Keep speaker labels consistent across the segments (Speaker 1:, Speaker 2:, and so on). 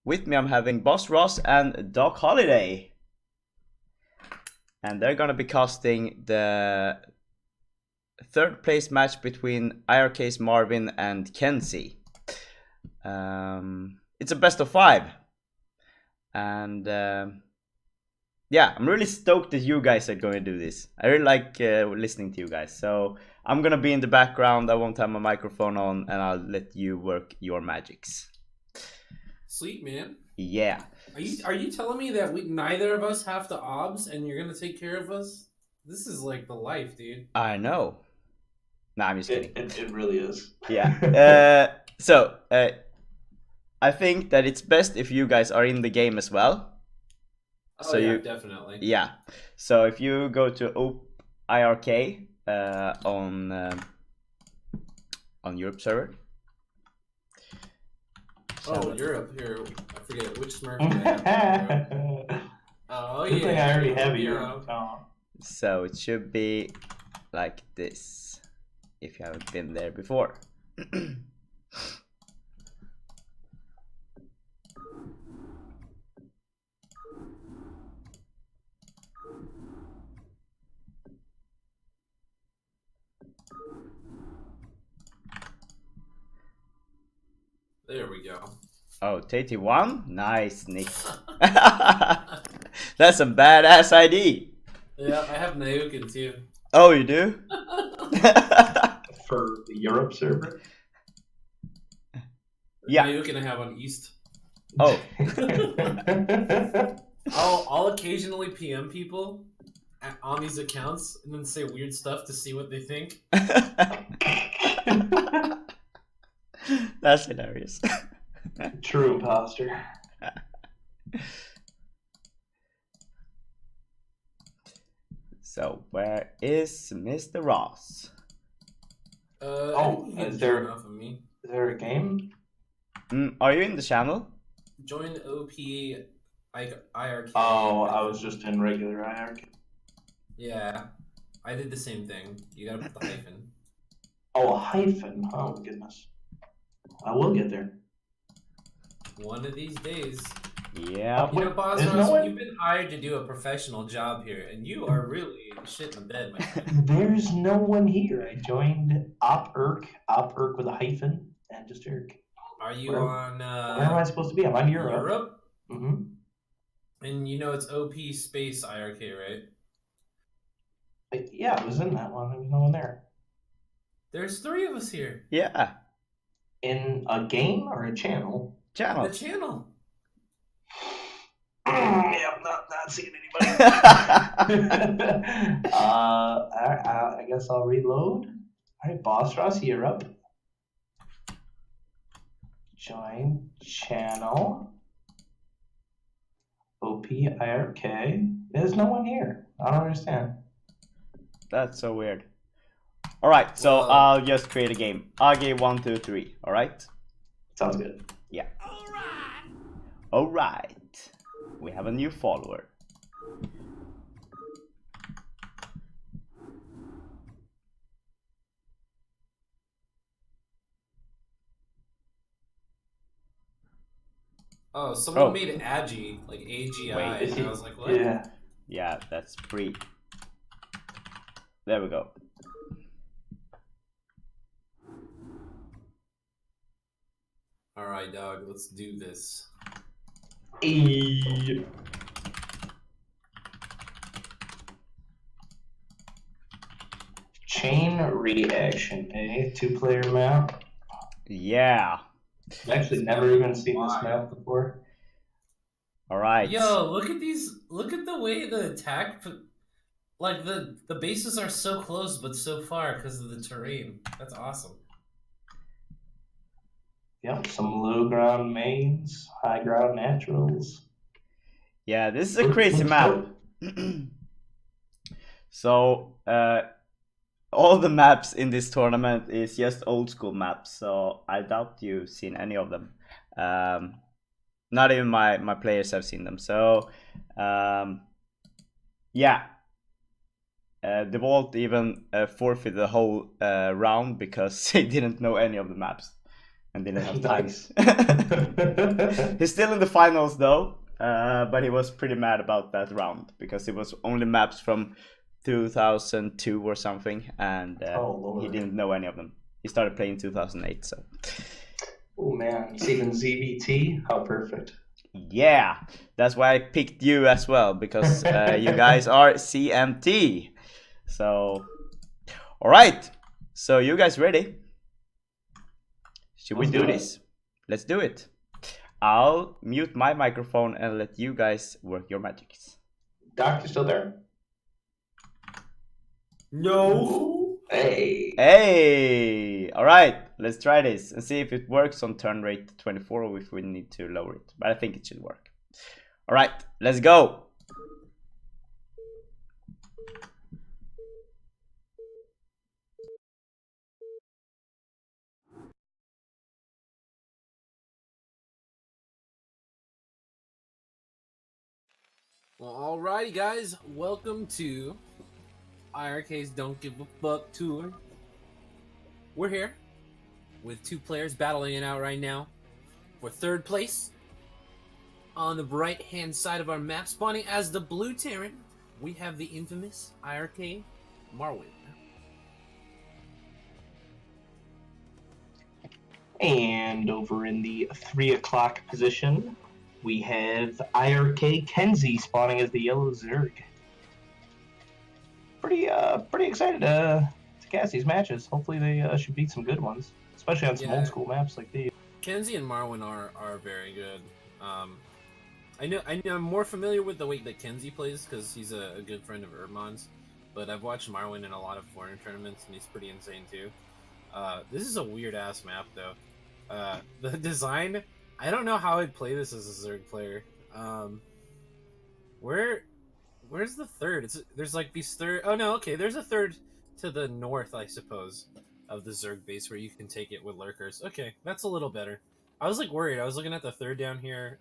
Speaker 1: With me, I'm having Boss Ross and Doc Holiday. And they're gonna be casting the third place match between iRk-Marwin and KenZy. It's a best of 5. And yeah, I'm really stoked that you guys are going to do this. I really like listening to you guys. So I'm gonna be in the background. I won't have my microphone on, and I'll let you work your magics.
Speaker 2: Sweet, man.
Speaker 1: Yeah.
Speaker 2: Are you telling me that neither of us have the obs and you're gonna take care of us? This is like the life, dude.
Speaker 1: I know. Nah, I'm just kidding.
Speaker 3: It really is.
Speaker 1: Yeah. So I think that it's best if you guys are in the game as well.
Speaker 2: Oh, so yeah, definitely.
Speaker 1: Yeah. So if you go to iRk on Europe server.
Speaker 2: Oh, Europe here. I forget which Smurf I have. Oh yeah.
Speaker 3: Good thing I already have a Europe account.
Speaker 1: So it should be like this if you haven't been there before.
Speaker 2: There we go.
Speaker 1: Oh, Tate won? Nice, Nick. That's a badass ID.
Speaker 2: Yeah, I have Nayukin too.
Speaker 1: Oh, you do?
Speaker 3: For the Europe server?
Speaker 1: Yeah.
Speaker 2: Nayukin I have on East.
Speaker 1: Oh.
Speaker 2: I'll occasionally PM people on these accounts and then say weird stuff to see what they think.
Speaker 1: That's hilarious.
Speaker 3: True imposter.
Speaker 1: So where is Mr. Ross?
Speaker 3: Is there a game?
Speaker 1: Are you in the channel?
Speaker 2: Join OP iRk.
Speaker 3: Oh, I was just in regular iRk.
Speaker 2: Yeah, I did the same thing. You gotta put the hyphen.
Speaker 3: Oh, a hyphen. Oh goodness. I will get there.
Speaker 2: One of these days.
Speaker 1: Yeah.
Speaker 2: You know, Boss Ross, you've been hired to do a professional job here, and you are really shit in the bed, my friend.
Speaker 3: There's no one here. I joined iRk with a hyphen, and just Irk.
Speaker 2: Are you on...
Speaker 3: where am I supposed to be? I'm on Europe.
Speaker 2: Europe?
Speaker 3: Mm-hmm.
Speaker 2: And you know it's OP space iRk, right?
Speaker 3: Yeah, I was in that one. There was no one there.
Speaker 2: There's 3 of us here.
Speaker 1: Yeah.
Speaker 3: In a game or a channel?
Speaker 1: Channel.
Speaker 2: The channel.
Speaker 3: Yeah, I'm not seeing anybody. I guess I'll reload. All right, Boss Ross, you're up. Join channel. OP iRk. There's no one here. I don't understand.
Speaker 1: That's so weird. Alright, so I'll just create a game. AgGe 1, 2, 3, alright?
Speaker 3: Sounds good.
Speaker 1: Yeah. Alright. We have a new follower.
Speaker 2: Oh, someone made it AgGe, like AGI,
Speaker 1: Wait,
Speaker 2: and I was like, what?
Speaker 1: Yeah, that's free. There we go.
Speaker 2: Alright, dog, let's do this.
Speaker 3: Chain reaction, 2-player map.
Speaker 1: Yeah.
Speaker 3: I've actually never even seen this map before.
Speaker 1: Alright.
Speaker 2: Yo, look at these, look at the way the attack, like the bases are so close but so far because of the terrain. That's awesome.
Speaker 3: Yep, some low ground mains, high ground naturals.
Speaker 1: Yeah, this is a crazy map. So, all the maps in this tournament is just old school maps, so I doubt you've seen any of them. Not even my players have seen them. So, yeah. The Vault even forfeited the whole round because they didn't know any of the maps. and didn't have time.
Speaker 3: Nice.
Speaker 1: He's still in the finals though, but he was pretty mad about that round because it was only maps from 2002 or something, and he didn't know any of them. He started playing in 2008, so.
Speaker 3: Oh man, it's even ZVT. How perfect.
Speaker 1: Yeah, that's why I picked you as well, because you guys are CMT. So, all right. So you guys ready? Should we do this? Let's do it. I'll mute my microphone and let you guys work your magics.
Speaker 3: Doc, you still there?
Speaker 2: No.
Speaker 3: Hey.
Speaker 1: Hey! All right, let's try this and see if it works on turn rate 24 or if we need to lower it. But I think it should work. All right, let's go.
Speaker 2: Well, alrighty, guys. Welcome to iRk's Don't Give a Fuck Tour. We're here with two players battling it out right now for third place. On the right-hand side of our map, spawning as the Blue Terran, we have the infamous iRk-Marwin.
Speaker 3: And over in the 3 o'clock position, we have iRk-KenZy spawning as the yellow Zerg. Pretty excited to cast these matches. Hopefully they should beat some good ones, especially on some old school maps like these.
Speaker 2: KenZy and Marwin are very good. I know I'm more familiar with the way that KenZy plays because he's a good friend of Urban's, but I've watched Marwin in a lot of foreign tournaments and he's pretty insane too. This is a weird ass map though. The design, I don't know how I'd play this as a Zerg player. Where's the third? There's like these third. Oh no, okay. There's a third to the north, I suppose, of the Zerg base where you can take it with lurkers. Okay, that's a little better. I was like worried. I was looking at the third down here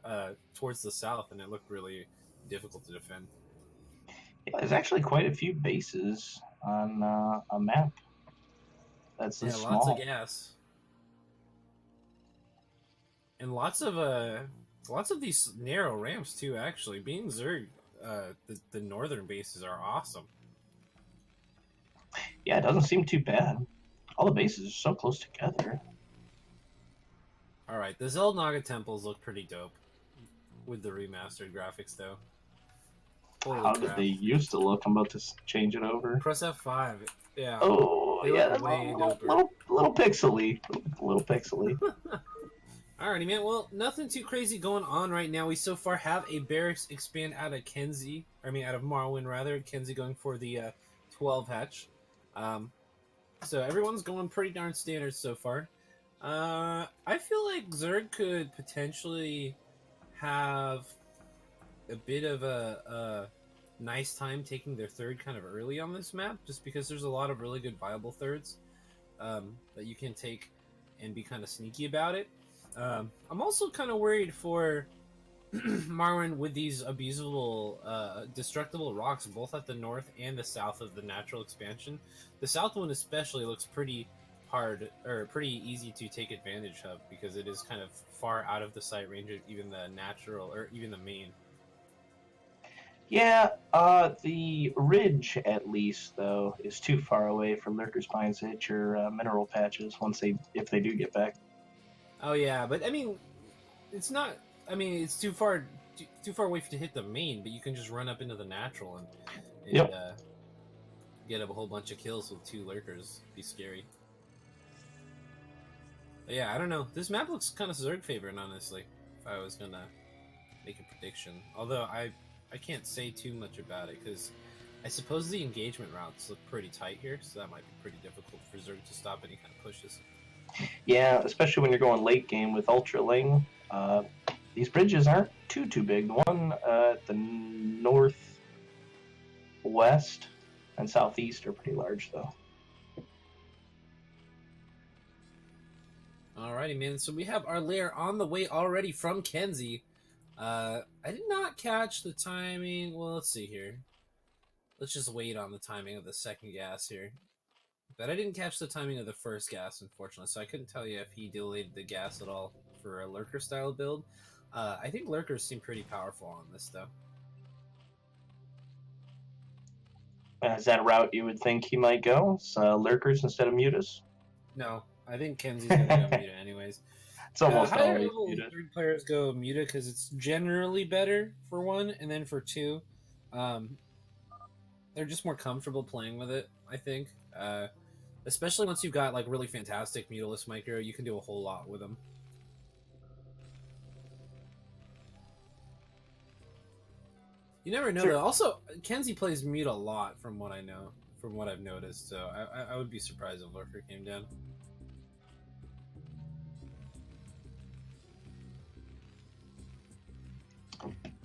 Speaker 2: towards the south, and it looked really difficult to defend.
Speaker 3: Yeah, there's actually quite a few bases on a map. That's
Speaker 2: yeah,
Speaker 3: small.
Speaker 2: lots of gas, and lots of these narrow ramps too. Actually, being Zerg, the northern bases are awesome.
Speaker 3: Yeah, it doesn't seem too bad. All the bases are so close together.
Speaker 2: All right, the Xel'Naga temples look pretty dope with the remastered graphics, though. Holy
Speaker 3: How
Speaker 2: crap.
Speaker 3: did they used to look? I'm about to change it over.
Speaker 2: Press F5. Yeah.
Speaker 3: Oh,
Speaker 2: they
Speaker 3: yeah,
Speaker 2: look way doper.
Speaker 3: Little pixely. Little pixely.
Speaker 2: Alrighty, man. Well, nothing too crazy going on right now. We so far have a barracks expand out of KenZy. Out of Marwin, rather. KenZy going for the 12 hatch. So everyone's going pretty darn standard so far. I feel like Zerg could potentially have a bit of a nice time taking their third kind of early on this map, just because there's a lot of really good viable thirds that you can take and be kind of sneaky about it. I'm also kind of worried for Marwin with these abusable, destructible rocks, both at the north and the south of the natural expansion. The south one especially looks pretty hard, or pretty easy to take advantage of, because it is kind of far out of the sight range of even the natural, or even the main.
Speaker 3: Yeah, the ridge, at least, though, is too far away for lurker spines to hit your mineral patches if they do get back.
Speaker 2: Oh yeah, but it's not. It's too far away to hit the main, but you can just run up into the natural and
Speaker 3: Yep.
Speaker 2: Get a whole bunch of kills with 2 lurkers. Be scary. But yeah, I don't know. This map looks kind of Zerg favored, honestly. If I was gonna make a prediction, although I can't say too much about it because I suppose the engagement routes look pretty tight here, so that might be pretty difficult for Zerg to stop any kind of pushes.
Speaker 3: Yeah, especially when you're going late game with Ultra Ling. These bridges aren't too big. The one at the northwest and southeast are pretty large, though.
Speaker 2: Alrighty, man. So we have our lair on the way already from KenZy. I did not catch the timing. Well, let's see here. Let's just wait on the timing of the second gas here. But I didn't catch the timing of the first gas, unfortunately, so I couldn't tell you if he delayed the gas at all for a lurker style build. I think lurkers seem pretty powerful on this, though.
Speaker 3: Is that a route you would think he might go? Lurkers instead of mutas?
Speaker 2: No, I think KenZy's going to go Muta anyways.
Speaker 3: It's almost
Speaker 2: Higher
Speaker 3: always
Speaker 2: level
Speaker 3: muta.
Speaker 2: third players go Muta because it's generally better for one, and then for two, they're just more comfortable playing with it, I think. Especially once you've got like really fantastic Mutalist micro, you can do a whole lot with them. You never know,
Speaker 3: Sure.
Speaker 2: though. Also, KenZy plays Mute a lot, from what I know, from what I've noticed. So I would be surprised if Lurker came down.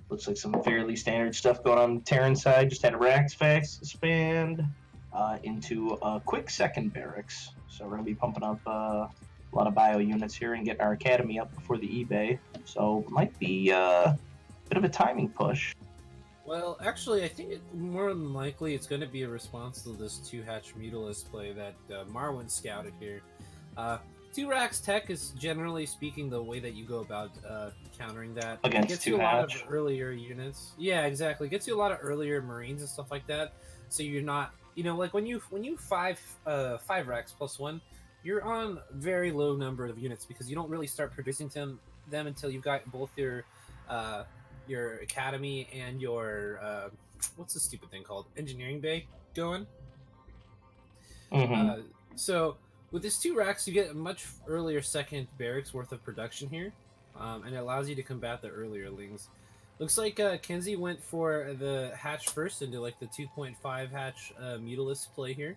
Speaker 3: Looks like some fairly standard stuff going on the Terran side. Just had a Rax Fax expand into a quick second barracks. So we're going to be pumping up a lot of bio units here and getting our academy up before the eBay. So might be a bit of a timing push.
Speaker 2: Well, actually, I think more than likely it's going to be a response to this 2-hatch Mutalist play that Marwin scouted here. 2 racks tech is generally speaking the way that you go about countering that.
Speaker 3: Against
Speaker 2: It gets you a
Speaker 3: 2-hatch.
Speaker 2: lot of earlier units. Yeah, exactly. It gets you a lot of earlier Marines and stuff like that. So you're not, you know, like when you 5 racks plus 1, you're on very low number of units because you don't really start producing them until you've got both your academy and your what's the stupid thing called, engineering bay going.
Speaker 3: Mm-hmm.
Speaker 2: So with this 2 racks, you get a much earlier second barracks worth of production here, and it allows you to combat the earlier lings. Looks like KenZy went for the hatch first into like the 2.5 hatch Mutalist play here.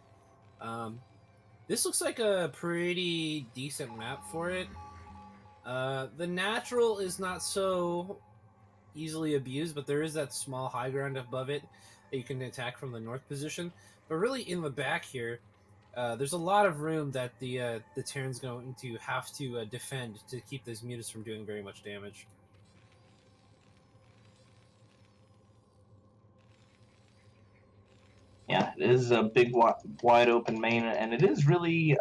Speaker 2: This looks like a pretty decent map for it. The natural is not so easily abused, but there is that small high ground above it that you can attack from the north position. But really in the back here, there's a lot of room that the Terran's going to have to defend to keep those mutas from doing very much damage.
Speaker 3: Yeah, it is a big, wide open main, and it is really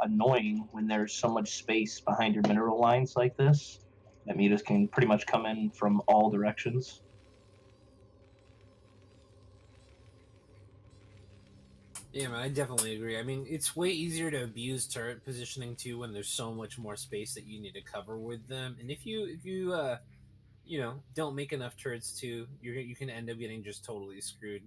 Speaker 3: annoying when there's so much space behind your mineral lines like this. That mutas can pretty much come in from all directions.
Speaker 2: Yeah, man, I definitely agree. I mean, it's way easier to abuse turret positioning too when there's so much more space that you need to cover with them. And if you you know, don't make enough turrets too, you can end up getting just totally screwed,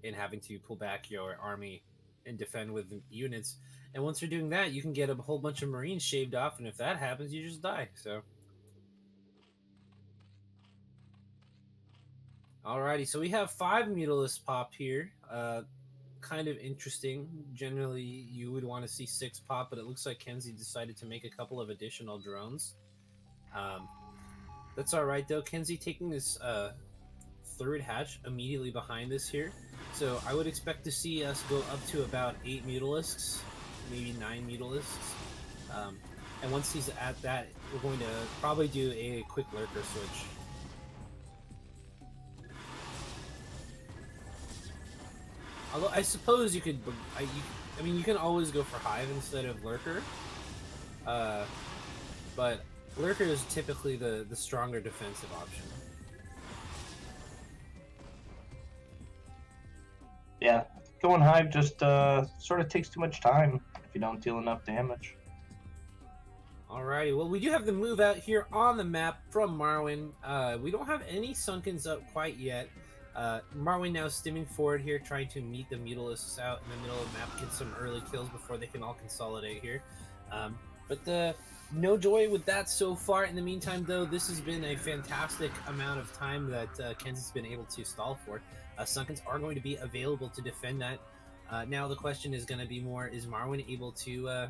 Speaker 2: in having to pull back your army and defend with units. And once you're doing that, you can get a whole bunch of Marines shaved off, and if that happens, you just die. So, alrighty, so we have 5 Mutalists pop here. Kind of interesting. Generally, you would want to see 6 pop, but it looks like KenZy decided to make a couple of additional drones. That's alright though. KenZy taking this 3rd hatch immediately behind this here. So I would expect to see us go up to about 8 Mutalisks, maybe 9 Mutalisks. And once he's at that, we're going to probably do a quick lurker switch. Although I suppose you could, I mean, you can always go for Hive instead of Lurker. But Lurker is typically the stronger defensive option.
Speaker 3: Yeah, going Hive just sort of takes too much time if you don't deal enough damage.
Speaker 2: Alrighty, well, we do have the move out here on the map from Marwin. We don't have any Sunkens up quite yet. Marwin now stimming forward here, trying to meet the Mutalisks out in the middle of the map, get some early kills before they can all consolidate here. But no joy with that so far. In the meantime, though, this has been a fantastic amount of time that KenZy's been able to stall for. Sunkens are going to be available to defend that. Now the question is going to be more, is Marwin able to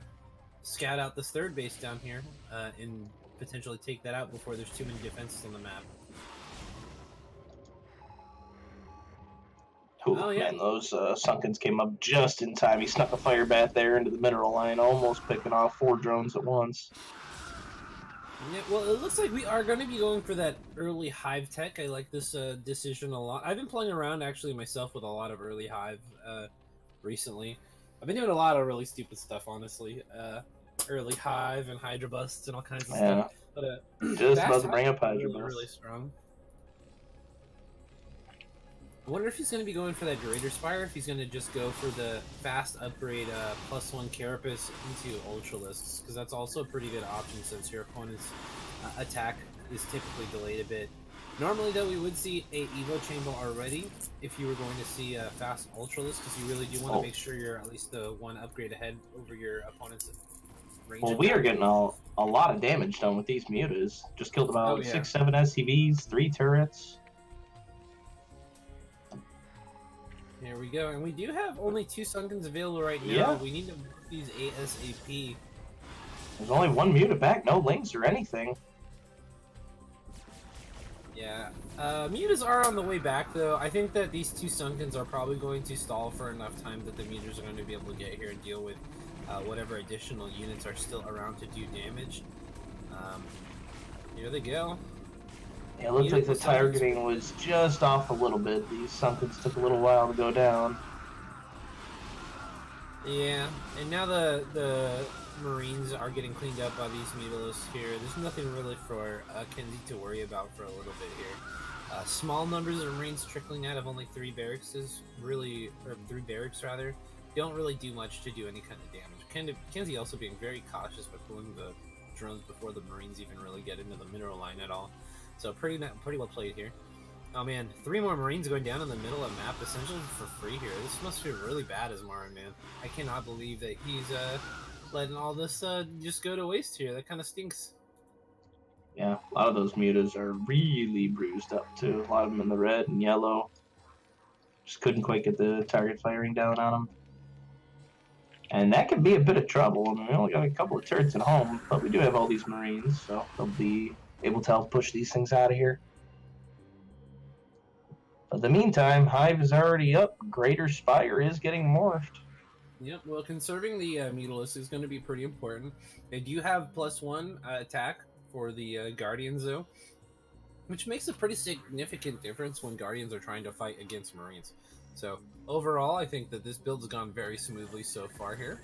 Speaker 2: scout out this 3rd base down here and potentially take that out before there's too many defenses on the map?
Speaker 3: Ooh,
Speaker 2: Oh, yeah.
Speaker 3: Man, those Sunkens came up just in time. He snuck a fire bat there into the mineral line, almost picking off 4 drones at once.
Speaker 2: Yeah, well, it looks like we are going to be going for that early Hive tech. I like this decision a lot. I've been playing around, actually, myself with a lot of early Hive recently. I've been doing a lot of really stupid stuff, honestly. Early Hive and Hydra Busts and all kinds of
Speaker 3: Yeah.
Speaker 2: stuff. But
Speaker 3: Just about
Speaker 2: Fast
Speaker 3: to bring up
Speaker 2: Hive is
Speaker 3: Hydra
Speaker 2: really,
Speaker 3: Bust.
Speaker 2: really strong. I wonder if he's going to be going for that Greater Spire, if he's going to just go for the fast upgrade +1 Carapace into Ultralisks, because that's also a pretty good option since your opponent's attack is typically delayed a bit. Normally, though, we would see a Evo Chamber already if you were going to see a fast Ultralisk, because you really do want to make sure you're at least the one upgrade ahead over your opponent's range.
Speaker 3: Well, we are getting a lot of damage done with these mutas. Just killed about 6-7 SCVs, 3 turrets.
Speaker 2: Here we go, and we do have only 2 Sunkens available right now.
Speaker 3: Yeah.
Speaker 2: We need to move these ASAP.
Speaker 3: There's only 1 muta back, no links or anything.
Speaker 2: Yeah, mutas are on the way back, though. I think that these 2 Sunkens are probably going to stall for enough time that the mutas are going to be able to get here and deal with whatever additional units are still around to do damage. Here they go.
Speaker 3: Yeah, it looked like the targeting was just off a little bit. These Sunkens took a little while to go down.
Speaker 2: Yeah, and now the Marines are getting cleaned up by these mutalisks here. There's nothing really for KenZy to worry about for a little bit here. Small numbers of Marines trickling out of only 3 barracks is really, or 3 barracks rather, don't really do much to do any kind of damage. KenZy also being very cautious by pulling the drones before the Marines even really get into the mineral line at all. So pretty well played here. Oh man, 3 more Marines going down in the middle of the map, essentially for free here. This must feel really bad as Marwin, man. I cannot believe that he's letting all this just go to waste here. That kind of stinks.
Speaker 3: Yeah, a lot of those mutas are really bruised up too. A lot of them in the red and yellow. Just couldn't quite get the target firing down on them. And that could be a bit of trouble. I mean, we only got a couple of turrets at home, but we do have all these Marines, so they'll be able to help push these things out of here. But in the meantime, Hive is already up. Greater Spire is getting morphed.
Speaker 2: Yep, well, conserving the Mutalisk is going to be pretty important. They do have +1 attack for the Guardians, though, which makes a pretty significant difference when Guardians are trying to fight against Marines. So, overall, I think that this build's gone very smoothly so far here.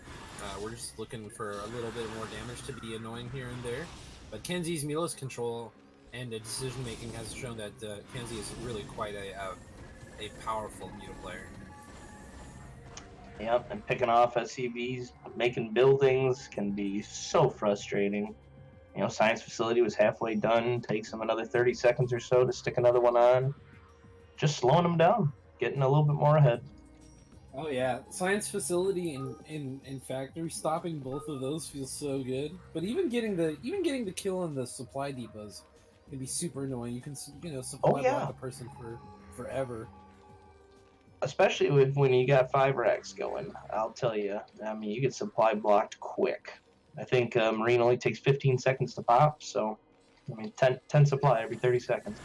Speaker 2: We're just looking for a little bit more damage to be annoying here and there. But KenZy's Mutalisk control and decision-making has shown that KenZy is really quite a powerful Muta player.
Speaker 3: Yep, and picking off SCVs, making buildings can be so frustrating. You know, Science Facility was halfway done, takes them another 30 seconds or so to stick another one on. Just slowing them down, getting a little bit more ahead.
Speaker 2: Oh yeah, Science Facility and Factory, stopping both of those feels so good. But even getting the kill in the supply depots can be super annoying. You can supply block a person for forever.
Speaker 3: Especially when you got 5 racks going, I'll tell you. I mean, you get supply blocked quick. I think Marine only takes 15 seconds to pop, so I mean 10 supply every 30 seconds.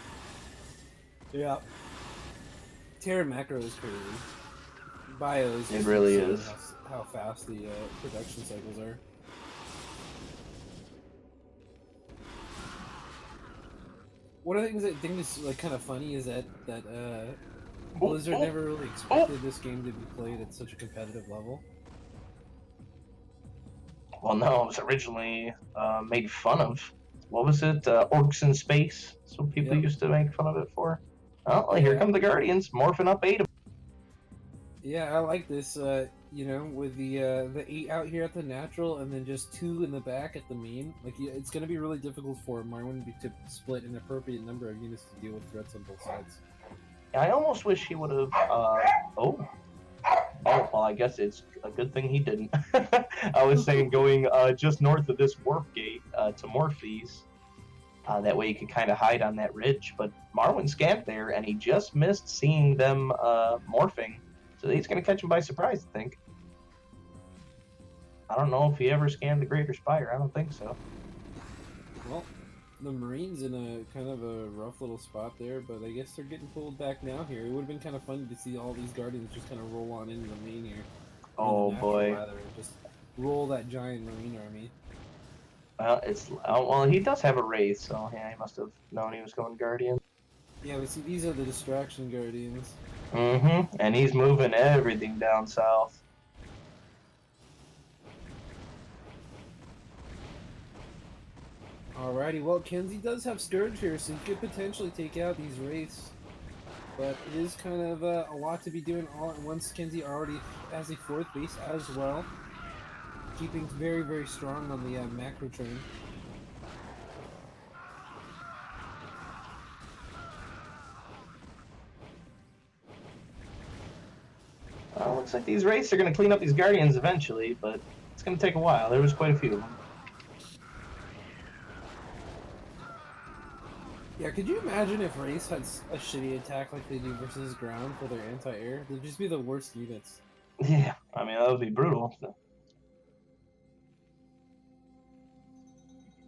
Speaker 2: Yeah. Terra Macro is crazy. Bio is
Speaker 3: it really is.
Speaker 2: How fast the production cycles are. One of the things I think is like kind of funny is that Blizzard never really expected this game to be played at such a competitive level.
Speaker 3: Well, no, it was originally made fun of. What was it? Orcs in space. That's what people used to make fun of it for. Oh, here come the Guardians, morphing up 8 of them.
Speaker 2: Yeah, I like this. You know, with the 8 out here at the natural, and then just 2 in the back at the main. Like, it's going to be really difficult for Marwin to split an appropriate number of units to deal with threats on both sides.
Speaker 3: I almost wish he would have. Oh, well, I guess it's a good thing he didn't. I was saying going just north of this warp gate to morph these. That way you could kind of hide on that ridge. But Marwin scanned there, and he just missed seeing them morphing. So he's going to catch him by surprise, I think. I don't know if he ever scanned the Greater Spire. I don't think so.
Speaker 2: Well, the Marines in a kind of a rough little spot there, but I guess they're getting pulled back now here. It would have been kind of fun to see all these Guardians just kind of roll on into the main here.
Speaker 3: Oh boy.
Speaker 2: Rather, just roll that giant Marine army.
Speaker 3: Well, well, he does have a Wraith, so yeah, he must have known he was going Guardian.
Speaker 2: Yeah, but see, these are the distraction Guardians.
Speaker 3: Mm-hmm, and he's moving everything down south.
Speaker 2: Alrighty, well, KenZy does have Scourge here, so he could potentially take out these Wraiths. But it is kind of a lot to be doing all at once. KenZy already has a 4th base as well. Keeping very, very strong on the macro train.
Speaker 3: Looks like these Wraiths are going to clean up these Guardians eventually, but it's going to take a while. There was quite a few of them.
Speaker 2: Yeah, could you imagine if Wraiths had a shitty attack like they do versus ground for their anti-air? They'd just be the worst units.
Speaker 3: Yeah, I mean, that would be brutal.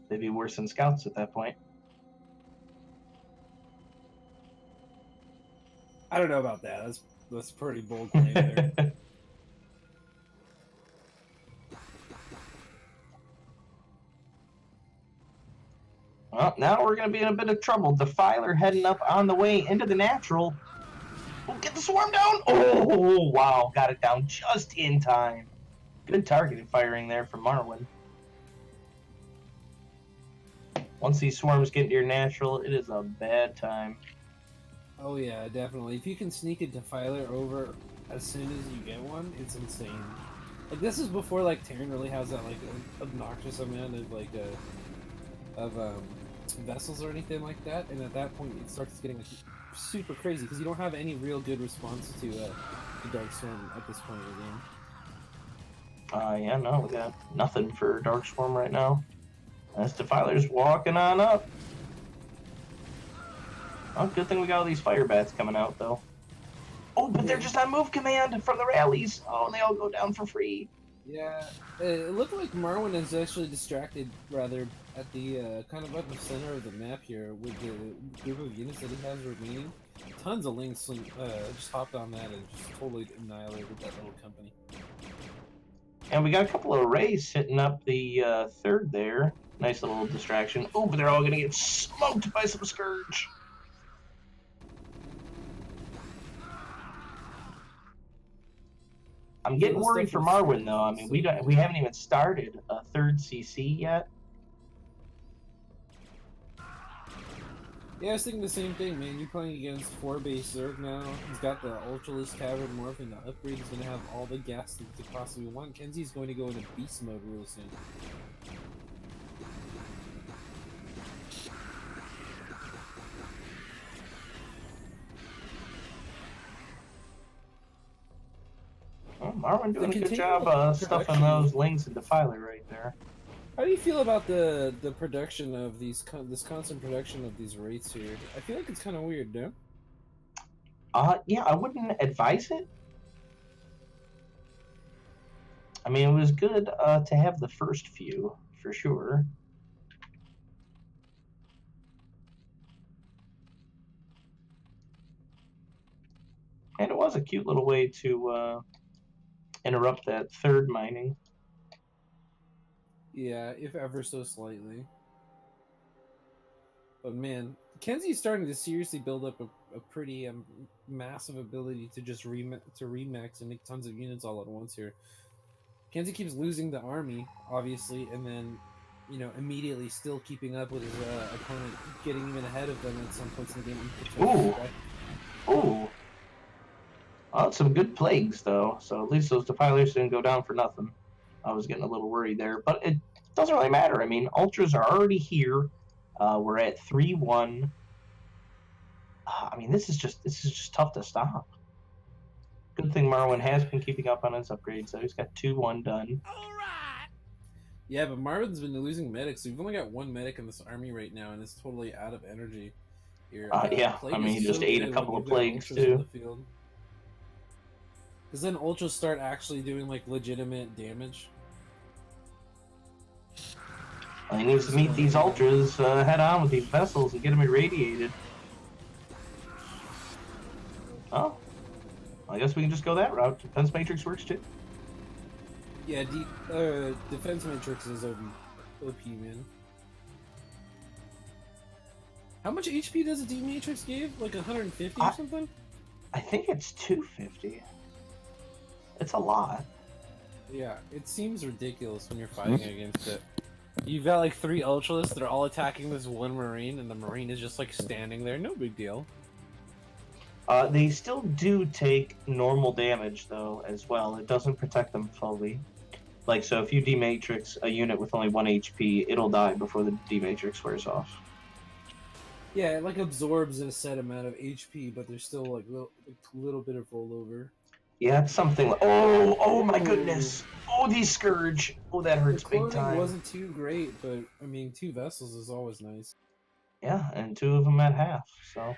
Speaker 3: They'd be worse than Scouts at that point.
Speaker 2: I don't know about that. That's pretty bold claim there.
Speaker 3: Well, now we're going to be in a bit of trouble. Defiler heading up on the way into the natural. Oh, get the swarm down! Oh, wow. Got it down just in time. Good targeted firing there from Marwin. Once these swarms get into your natural, it is a bad time.
Speaker 2: Oh yeah, definitely. If you can sneak a Defiler over as soon as you get one, it's insane. Like, this is before, like, Terran really has that, like, obnoxious amount of, like, vessels or anything like that, and at that point it starts getting super crazy because you don't have any real good response to the Dark Storm at this point of the game.
Speaker 3: Yeah, no, we got nothing for Dark Swarm right now. This Defiler's walking on up. Oh, good thing we got all these fire bats coming out, though. Oh, but they're just on move command from the rallies. Oh, and they all go down for free.
Speaker 2: Yeah, it looked like Marwin is actually distracted, rather, at the kind of at the center of the map here with the group of units that he has remaining. Tons of links just hopped on that and just totally annihilated that little company.
Speaker 3: And we got a couple of Rays hitting up the 3rd there. Nice little distraction. Oh, but they're all going to get smoked by some Scourge. I'm getting worried for Marwin, though. I mean, we haven't even started a 3rd CC yet.
Speaker 2: Yeah, I was thinking the same thing, man. You're playing against 4-base Zerg now. He's got the Ultralist Cavern Morph and the upgrade. He's going to have all the gas that he could possibly want. KenZy's going to go into beast mode real soon.
Speaker 3: Well, Marwin doing a good job stuffing those Lings and Defiler right there.
Speaker 2: How do you feel about the production of this constant production of these Wraiths here? I feel like it's kind of weird, no?
Speaker 3: Yeah, I wouldn't advise it. I mean, it was good to have the first few, for sure. And it was a cute little way to interrupt that 3rd mining.
Speaker 2: Yeah, if ever so slightly. But man, KenZy's starting to seriously build up a pretty massive ability to just remix and make tons of units all at once here. KenZy keeps losing the army, obviously, and then, you know, immediately still keeping up with his opponent, getting even ahead of them at some points in the game.
Speaker 3: Ooh. Ooh. Well, some good plagues, though, so at least those Defilers didn't go down for nothing. I was getting a little worried there, but it doesn't really matter. I mean, Ultras are already here. We're at 3-1. I mean, this is just tough to stop. Good thing Marwin has been keeping up on his upgrades, so he's got 2-1 done.
Speaker 2: All right. Yeah, but Marwin's been losing medics. So we've only got 1 medic in this army right now, and it's totally out of energy here.
Speaker 3: Yeah, I mean, he just ate a couple of plagues, too.
Speaker 2: Because then Ultras start actually doing, like, legitimate damage.
Speaker 3: Well, he needs to meet these Ultras head on with these vessels and get them irradiated. Oh, I guess we can just go that route. Defense Matrix works too.
Speaker 2: Yeah, Defense Matrix is OP, man. How much HP does a D Matrix give? Like 150 or something?
Speaker 3: I think it's 250. It's a lot.
Speaker 2: Yeah, it seems ridiculous when you're fighting against it. You've got like 3 Ultralists that are all attacking this one Marine, and the Marine is just like standing there. No big deal.
Speaker 3: They still do take normal damage though as well. It doesn't protect them fully. Like, so if you dematrix a unit with only 1 HP, it'll die before the dematrix wears off.
Speaker 2: Yeah, it like absorbs a set amount of HP, but there's still like a little bit of rollover.
Speaker 3: Yeah, it's something like, oh my goodness. Oh, these Scourge. Oh, that hurts
Speaker 2: The
Speaker 3: big
Speaker 2: clothing
Speaker 3: time.
Speaker 2: wasn't too great, but I mean, 2 vessels is always nice.
Speaker 3: Yeah, and 2 of them at half, so.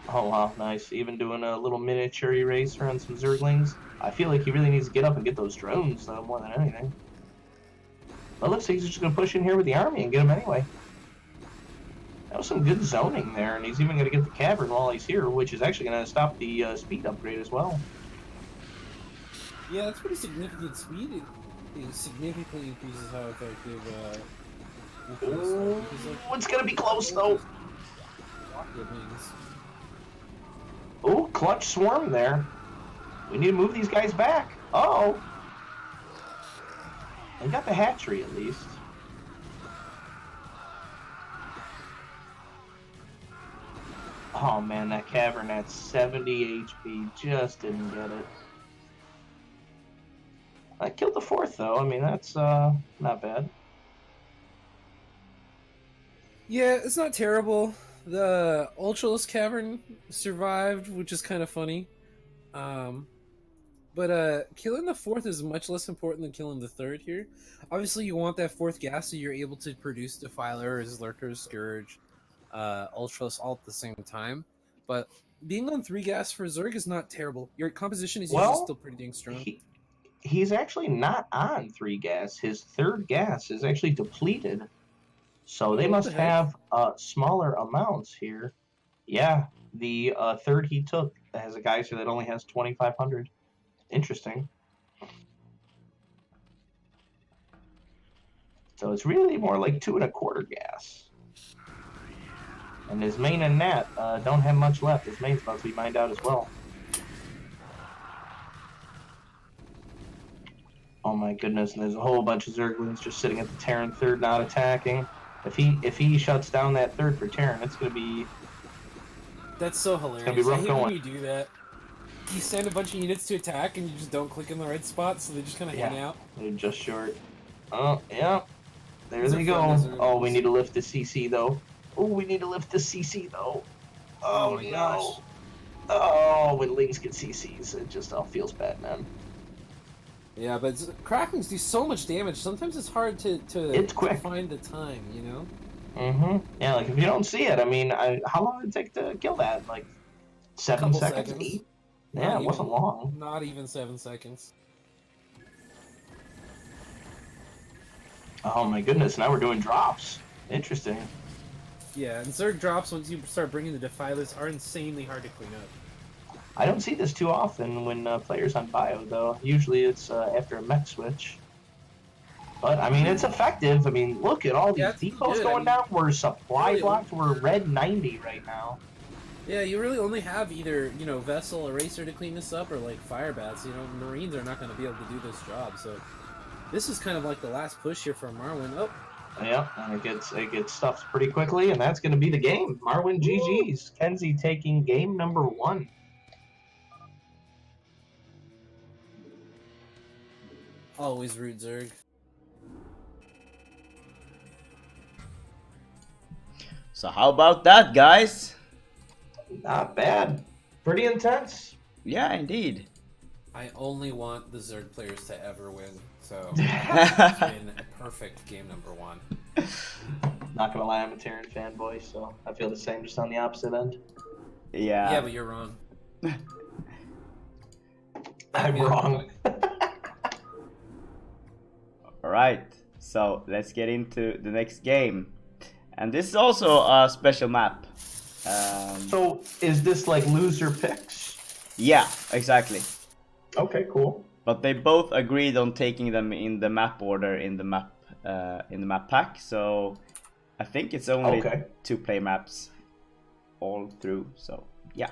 Speaker 3: Oh wow, nice. Even doing a little miniature eraser on some Zerglings. I feel like he really needs to get up and get those drones, though, more than anything. But looks like he's just going to push in here with the army and get him anyway. That was some good zoning there, and he's even going to get the cavern while he's here, which is actually going to stop the speed upgrade as well.
Speaker 2: Yeah, that's pretty significant speed. It significantly increases how effective.
Speaker 3: It's going to be close, though. Oh, clutch swarm there. We need to move these guys back. Uh-oh. They got the hatchery at least. Oh man, that cavern at 70 HP just didn't get it. I killed the 4th though. I mean, that's not bad.
Speaker 2: Yeah, it's not terrible. The Ultralist Cavern survived, which is kind of funny. But killing the 4th is much less important than killing the 3rd here. Obviously, you want that 4th gas so you're able to produce Defilers, Lurkers, Scourge, Ultras all at the same time. But being on 3 gas for Zerg is not terrible. Your composition is usually still pretty dang strong.
Speaker 3: He's actually not on 3 gas. His 3rd gas is actually depleted. So they must have smaller amounts here. Yeah, the 3rd he took has a geyser that only has 2,500. Interesting. So it's really more like 2 1/4 gas. And his main and Nat don't have much left. His main's about to be mined out as well. Oh my goodness, and there's a whole bunch of Zerglings just sitting at the Terran 3rd not attacking. If he shuts down that 3rd for Terran, it's gonna be...
Speaker 2: That's so hilarious.
Speaker 3: It's gonna be rough going.
Speaker 2: When you do that. You send a bunch of units to attack and you just don't click in the right spot, so they just kind of hang out.
Speaker 3: They're just short. Oh, yeah. There they go. Oh, we need to lift the CC, though. Oh, we need to lift the CC, though. Oh,
Speaker 2: my
Speaker 3: no.
Speaker 2: gosh.
Speaker 3: Oh, when Lings get CCs, it just all feels bad, man.
Speaker 2: Yeah, but Krakens do so much damage. Sometimes it's hard to find the time, you know?
Speaker 3: Mm-hmm. Yeah, like, if you don't see it, I mean, how long did it take to kill that? Like, 7 seconds? 8? Yeah, it wasn't long.
Speaker 2: Not even 7 seconds.
Speaker 3: Oh my goodness, now we're doing drops. Interesting.
Speaker 2: Yeah, and Zerg drops, once you start bringing the Defilers, are insanely hard to clean up.
Speaker 3: I don't see this too often when players on bio, though. Usually it's after a mech switch. But, I mean, it's effective. I mean, look at all these depots going down. We're supply blocked. We're red 90 right now.
Speaker 2: Yeah, you really only have either, you know, Vessel, Eraser to clean this up, or, like, Fire Bats. You know, Marines are not going to be able to do this job, so... This is kind of like the last push here for Marwin. Oh.
Speaker 3: Yeah, and it gets stuffed pretty quickly, and that's going to be the game. Marwin GG's. KenZy taking game number 1.
Speaker 2: Always root Zerg.
Speaker 1: So how about that, guys?
Speaker 3: Not bad. Pretty intense.
Speaker 1: Yeah, indeed.
Speaker 2: I only want the Zerg players to ever win, so it's been a perfect game number 1.
Speaker 3: Not gonna lie, I'm a Terran fanboy, so I feel the same, just on the opposite end.
Speaker 1: Yeah.
Speaker 2: Yeah, but you're wrong.
Speaker 3: I'm wrong.
Speaker 1: Alright, so let's get into the next game. And this is also a special map.
Speaker 3: So, is this like loser picks?
Speaker 1: Yeah, exactly.
Speaker 3: Okay, cool.
Speaker 1: But they both agreed on taking them in the map order in the map pack. So I think it's only 2-player maps all through. So yeah.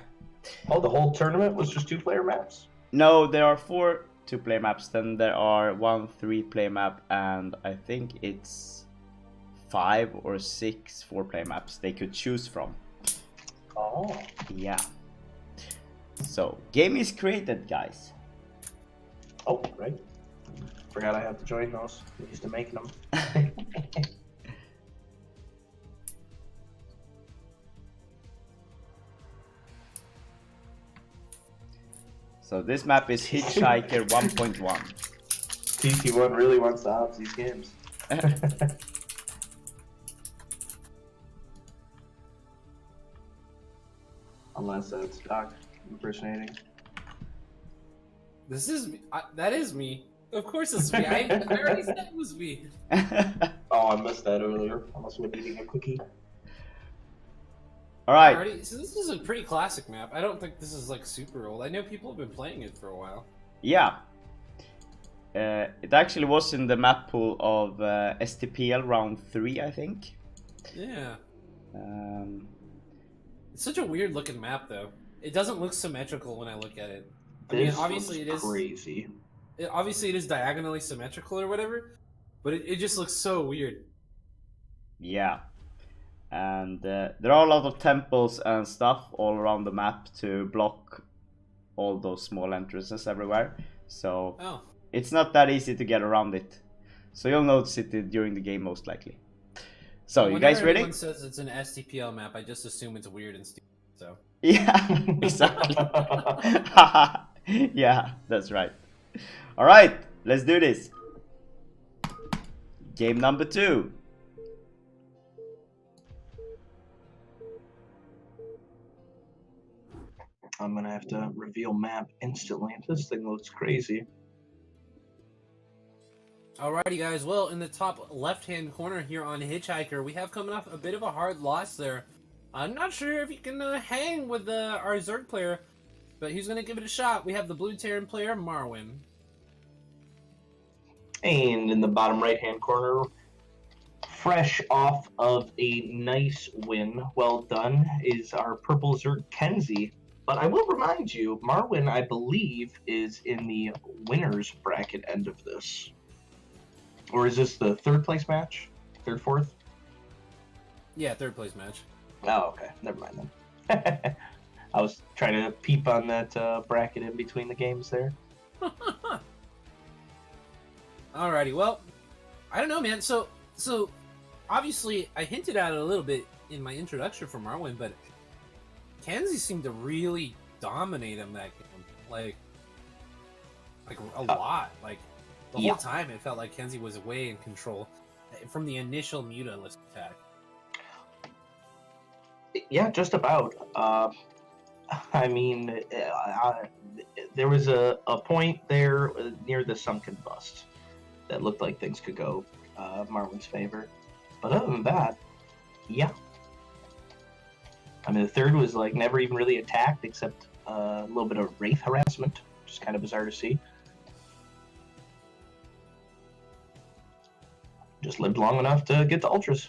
Speaker 3: Oh, the whole tournament was just 2-player maps?
Speaker 1: No, there are 4 2-player maps. Then there are 1 3-player map, and I think it's 5 or 6 4-player maps they could choose from.
Speaker 3: Oh.
Speaker 1: Yeah. So, game is created, guys.
Speaker 3: Oh, right. Forgot I have to join those. I'm used to making them.
Speaker 1: So this map is Hitchhiker 1.1.
Speaker 3: TT1 really wants to opt these games. Unless that's Doc impersonating.
Speaker 2: This is me. That is me. Of course it's me. I already said it was me.
Speaker 3: Oh, I missed that earlier. I must have been eating a cookie.
Speaker 1: Alright.
Speaker 2: So this is a pretty classic map. I don't think this is like super old. I know people have been playing it for a while.
Speaker 1: Yeah. It actually was in the map pool of STPL round 3, I think.
Speaker 2: Yeah. It's such a weird looking map, though. It doesn't look symmetrical when I look at it. I mean, obviously it is
Speaker 3: crazy.
Speaker 2: Obviously it is diagonally symmetrical or whatever, but it just looks so weird.
Speaker 1: Yeah. And there are a lot of temples and stuff all around the map to block all those small entrances everywhere. So it's not that easy to get around it. So you'll notice it during the game most likely. So you guys ready?
Speaker 2: When everyone says it's an STPL map, I just assume it's weird and stupid. So
Speaker 1: yeah, exactly. Yeah, that's right. All right, let's do this. Game number 2.
Speaker 3: I'm gonna have to reveal map instantly. This thing looks crazy.
Speaker 2: Alrighty, guys. Well, in the top left-hand corner here on Hitchhiker, we have coming off a bit of a hard loss there. I'm not sure if he can hang with our Zerg player, but he's going to give it a shot. We have the blue Terran player, Marwin.
Speaker 3: And in the bottom right-hand corner, fresh off of a nice win, well done, is our purple Zerg KenZy. But I will remind you, Marwin, I believe, is in the winner's bracket end of this. Or is this the third place match? Third, fourth?
Speaker 2: Yeah, third place match.
Speaker 3: Oh, okay. Never mind then. I was trying to peep on that bracket in between the games there.
Speaker 2: Alrighty, well, I don't know, man. So obviously, I hinted at it a little bit in my introduction for Marwin, but KenZy seemed to really dominate him that game, like a lot. Like the whole time, it felt like KenZy was way in control from the initial mutalist attack.
Speaker 3: Yeah, just about. I mean, there was a point there near the sunken bust that looked like things could go Marwin's favor. But other than that, yeah. I mean, the third was like never even really attacked except a little bit of wraith harassment, which is kind of bizarre to see. Just lived long enough to get to ultras.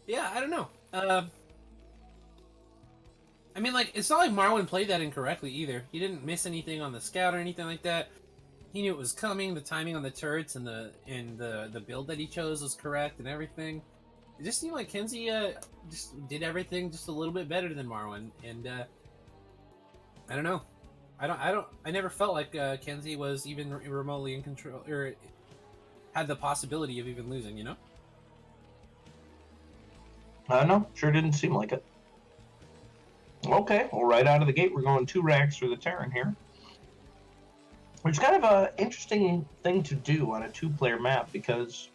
Speaker 2: Yeah, I don't know. I mean, like, it's not like Marwin played that incorrectly either. He didn't miss anything on the scout or anything like that. He knew it was coming. The timing on the turrets and the build that he chose was correct and everything. It just seemed like KenZy just did everything just a little bit better than Marwin, and I don't know. I never felt like KenZy was even remotely in control or had the possibility of even losing. You know?
Speaker 3: I don't know. Sure didn't seem like it. Okay, well, right out of the gate, we're going 2 racks for the Terran here. Which is kind of an interesting thing to do on a 2-player map because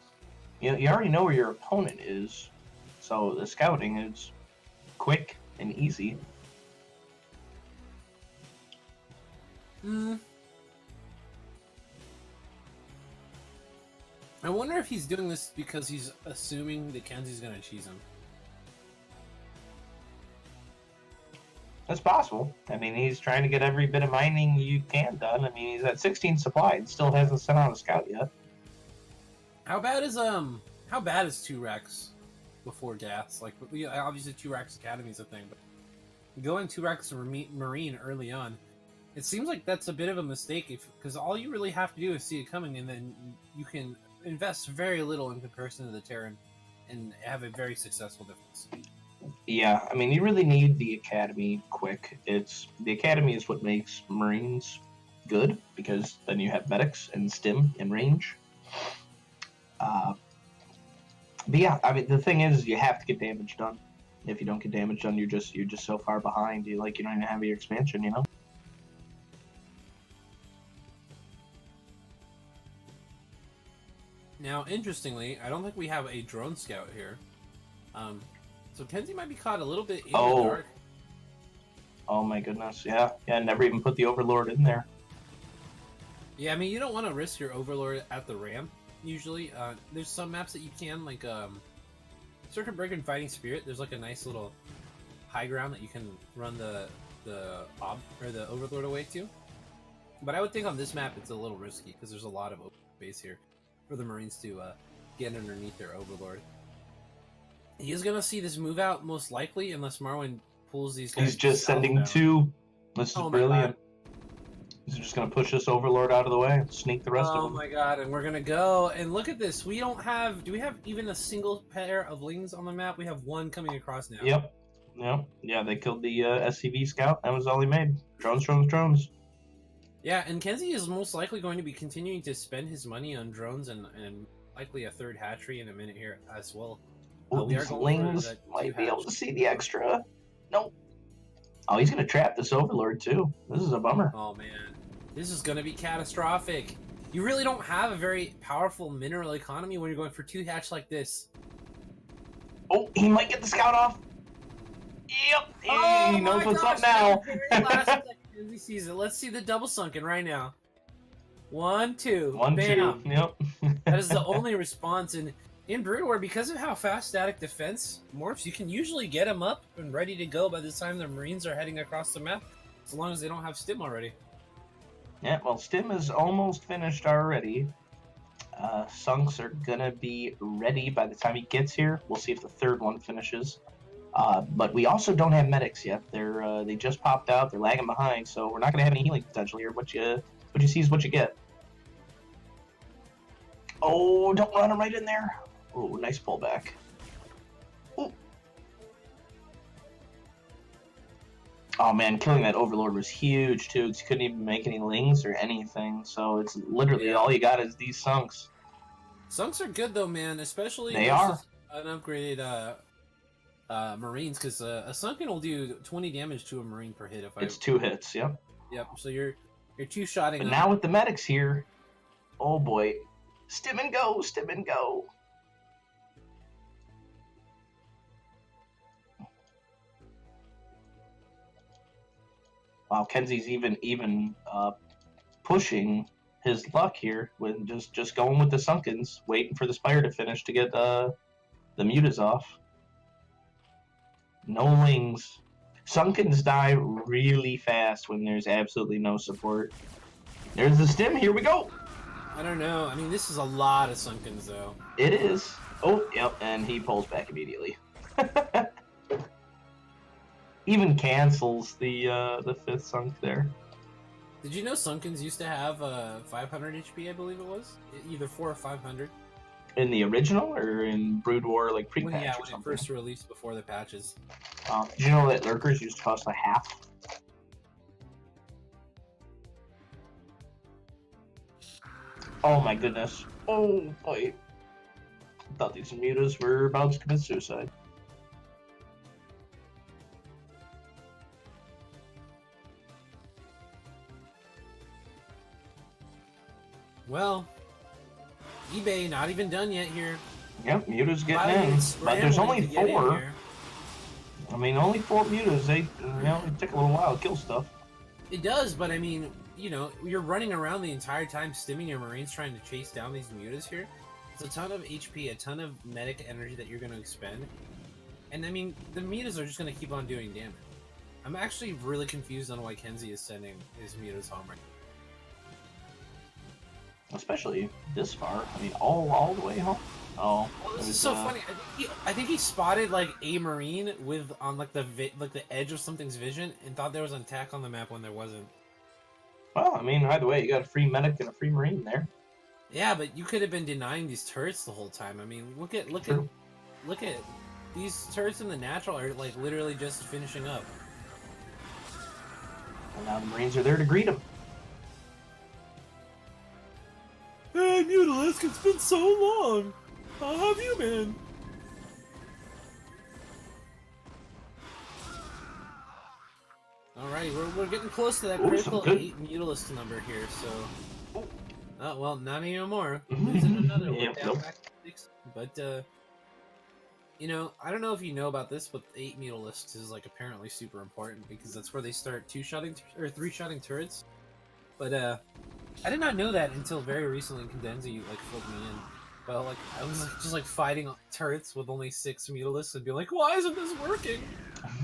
Speaker 3: you already know where your opponent is, so the scouting is quick and easy.
Speaker 2: I wonder if he's doing this because he's assuming that KenZy's going to cheese him.
Speaker 3: That's possible. I mean, he's trying to get every bit of mining you can done. I mean, he's at 16 supply and still hasn't sent out a scout yet.
Speaker 2: How bad is 2 racks before gas? Like, obviously 2 racks academy is a thing, but going 2 racks Marine early on, It seems like that's a bit of a mistake, because all you really have to do is see it coming, and then you can invest very little in comparison to the Terran, and have a very successful difference.
Speaker 3: Yeah, I mean, you really need the Academy quick. The Academy is what makes Marines good, because then you have medics and stim in range. But yeah, I mean, the thing is, you have to get damage done. If you don't get damage done, you're just so far behind. You don't even have your expansion, you know.
Speaker 2: Now, interestingly, I don't think we have a drone scout here. So KenZy might be caught a little bit in the dark.
Speaker 3: Oh my goodness, yeah. Never even put the Overlord in there.
Speaker 2: Yeah, I mean, you don't want to risk your Overlord at the ramp, usually. There's some maps that you can, like Circuit Breaker and Fighting Spirit. There's like a nice little high ground that you can run the Overlord away to. But I would think on this map it's a little risky, because there's a lot of open space here for the Marines to get underneath their Overlord. He is going to see this move out, most likely, unless Marwin pulls these guys.
Speaker 3: He's just sending two. This is brilliant. He's just going to push this Overlord out of the way and sneak the rest of them.
Speaker 2: Oh my god, and we're going to go. And look at this. We don't have... Do we have even a single pair of Lings on the map? We have one coming across now.
Speaker 3: Yep. Yeah, they killed the SCV scout. That was all he made. Drones.
Speaker 2: Yeah, and KenZy is most likely going to be continuing to spend his money on drones and likely a third hatchery in a minute here as well.
Speaker 3: These Lings might be able to see the extra. Nope. Oh, he's going to trap this Overlord, too. This is a bummer.
Speaker 2: Oh, man. This is going to be catastrophic. You really don't have a very powerful mineral economy when you're going for 2 hatch like this.
Speaker 3: Oh, he might get the scout off. Yep. He knows what's up now.
Speaker 2: KenZy sees it. Let's see the double sunken right now. 1, 2.
Speaker 3: 1,
Speaker 2: Bam.
Speaker 3: 2. Yep.
Speaker 2: That is the only response. And in Brood War, because of how fast static defense morphs, you can usually get them up and ready to go by the time the Marines are heading across the map, as long as they don't have stim already.
Speaker 3: Yeah, well, stim is almost finished already. Sunks are gonna be ready by the time he gets here. We'll see if the third one finishes. But we also don't have medics yet. They just popped out. They're lagging behind, so we're not gonna have any healing potential here. What you see is what you get. Oh, don't run him right in there. Oh, nice pullback. Ooh. Oh man, killing that Overlord was huge too, because you couldn't even make any Lings or anything. So it's literally all you got is these Sunks.
Speaker 2: Sunks are good though, man, especially
Speaker 3: they are
Speaker 2: an upgraded Marines, because a Sunken will do 20 damage to a Marine per hit.
Speaker 3: It's 2 hits. Yep.
Speaker 2: Yep. So you're 2-shotting.
Speaker 3: But now with the medics here, oh boy, stim and go. Wow, KenZy's even pushing his luck here with just going with the Sunkens, waiting for the Spire to finish to get the mutas off. No Lings. Sunkens die really fast when there's absolutely no support. There's the stim. Here we go.
Speaker 2: I don't know. I mean, this is a lot of Sunkens, though.
Speaker 3: It is. Oh, yep, and he pulls back immediately. Even cancels the 5th Sunk there.
Speaker 2: Did you know Sunkens used to have 500 HP, I believe it was? Either 400 or 500.
Speaker 3: In the original, or in Brood War, like pre-patch
Speaker 2: Yeah,
Speaker 3: or
Speaker 2: when
Speaker 3: something?
Speaker 2: it first released before the patches.
Speaker 3: Did you know that Lurkers used to cost like half? Oh my goodness. Oh boy. I thought these mutas were about to commit suicide.
Speaker 2: Well, eBay not even done yet here.
Speaker 3: Yep, mutas getting in, but there's only 4. I mean, only 4 mutas. They, it take a little while to kill stuff.
Speaker 2: It does, but I mean, you're running around the entire time stimming your Marines trying to chase down these mutas here. It's a ton of HP, a ton of medic energy that you're going to expend. And I mean, the mutas are just going to keep on doing damage. I'm actually really confused on why KenZy is sending his mutas home right now.
Speaker 3: Especially this far. I mean, all the way home. Oh,
Speaker 2: well, this is so funny. I think he spotted like a Marine on like the edge of something's vision and thought there was an attack on the map when there wasn't.
Speaker 3: Well, I mean, either way, you got a free medic and a free marine there.
Speaker 2: Yeah, but you could have been denying these turrets the whole time. I mean, look at
Speaker 3: True.
Speaker 2: these turrets in the natural are like literally just finishing up.
Speaker 3: And now the marines are there to greet him.
Speaker 2: Hey, Mutalisk, it's been so long. How have you been? Alrighty, we're getting close to that critical 8 Mutalisk number here, so... Oh, well, not anymore. Losing another one
Speaker 3: Yep,
Speaker 2: down
Speaker 3: nope.
Speaker 2: back to 6. But, you know, I don't know if you know about this, but 8 Mutalisks is, like, apparently super important, because that's where they start 2-shotting, or 3-shotting turrets. But, I did not know that until very recently. KenZy, like, filled me in. But, like, I was like, just, like, fighting turrets with only 6 Mutalisks and be like, why isn't this working?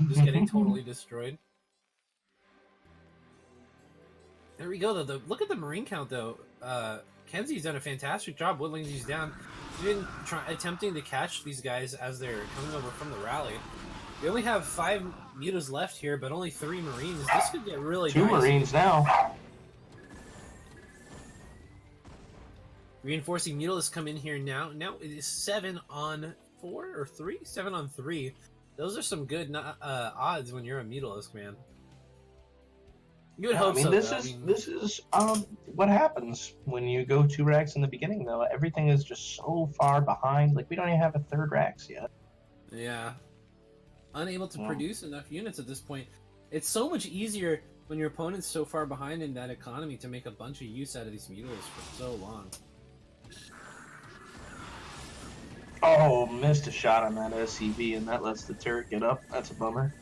Speaker 2: Just getting totally destroyed. There we go, though. Look at the marine count, though. KenZy's done a fantastic job whittling these down. He's been attempting to catch these guys as they're coming over from the rally. We only have 5 mutas left here, but only 3 marines. This could get really
Speaker 3: 2
Speaker 2: nice.
Speaker 3: marines now.
Speaker 2: Reinforcing mutalisks come in here now. Now it is 7 on 4 or 3? 7 on 3. Those are some good odds when you're a mutalisk, man. You would hope so.
Speaker 3: This is what happens when you go 2 racks in the beginning, though. Everything is just so far behind. Like, we don't even have a 3rd racks yet.
Speaker 2: Yeah. Unable to produce enough units at this point. It's so much easier when your opponent's so far behind in that economy to make a bunch of use out of these mutalisks for so long.
Speaker 3: Oh, missed a shot on that SCV, and that lets the turret get up. That's a bummer.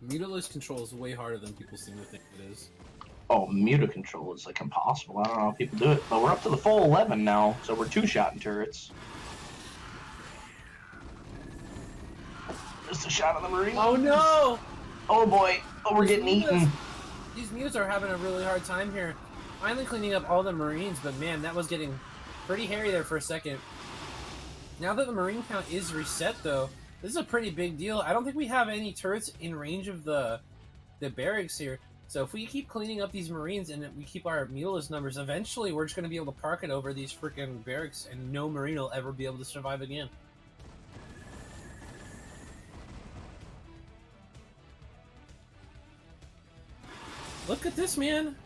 Speaker 2: Mutalisk control is way harder than people seem to think it is.
Speaker 3: Oh, muta control is like impossible. I don't know how people do it, but we're up to the full 11 now, so we're 2-shotting turrets. Just a shot on the marine.
Speaker 2: Oh no!
Speaker 3: Oh boy! Oh, we're getting eaten.
Speaker 2: These mutas are having a really hard time here. Finally cleaning up all the marines, but man, that was getting pretty hairy there for a second. Now that the marine count is reset, though, this is a pretty big deal. I don't think we have any turrets in range of the barracks here. So if we keep cleaning up these marines and we keep our mutalisk numbers, eventually we're just going to be able to park it over these freaking barracks, and no marine will ever be able to survive again. Look at this, man.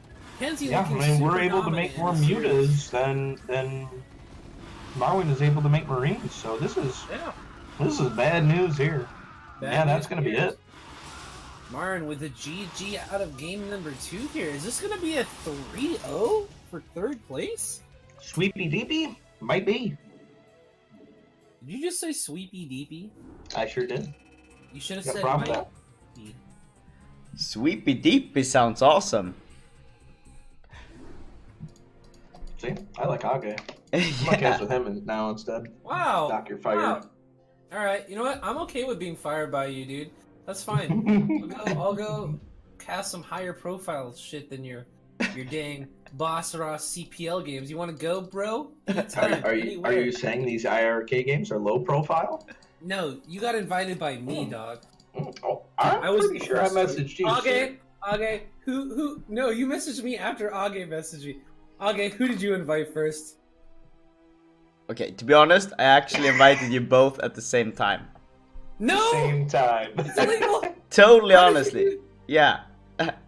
Speaker 2: KenZy,
Speaker 3: yeah, I mean, we're able to make more mutas than Marwin is able to make marines. So this is bad news here. That's gonna be it.
Speaker 2: Marwin with a GG out of game number 2 here. Is this gonna be a 3-0 for 3rd place?
Speaker 3: Sweepy deepy? Might be.
Speaker 2: Did you just say sweepy deepy?
Speaker 3: I sure did.
Speaker 2: You should have said might be.
Speaker 1: Sweepy deepy sounds awesome.
Speaker 3: See, I like AgGe. I'm gonna cast with him now instead.
Speaker 2: Wow.
Speaker 3: Doc, you're fired.
Speaker 2: Wow. All right, you know what? I'm okay with being fired by you, dude. That's fine. I'll go cast some higher profile shit than your dang Boss Ross CPL games. You want to go, bro? Anytime,
Speaker 3: are you saying these iRk games are low profile?
Speaker 2: No, you got invited by me, dog.
Speaker 3: Oh, I was pretty sure I messaged you.
Speaker 2: AgGe, who? No, you messaged me after AgGe messaged me. AgGe, who did you invite first?
Speaker 1: Okay, to be honest, I actually invited you both at the same time.
Speaker 2: No!
Speaker 3: Same time.
Speaker 2: It's illegal!
Speaker 1: Totally honestly. Yeah.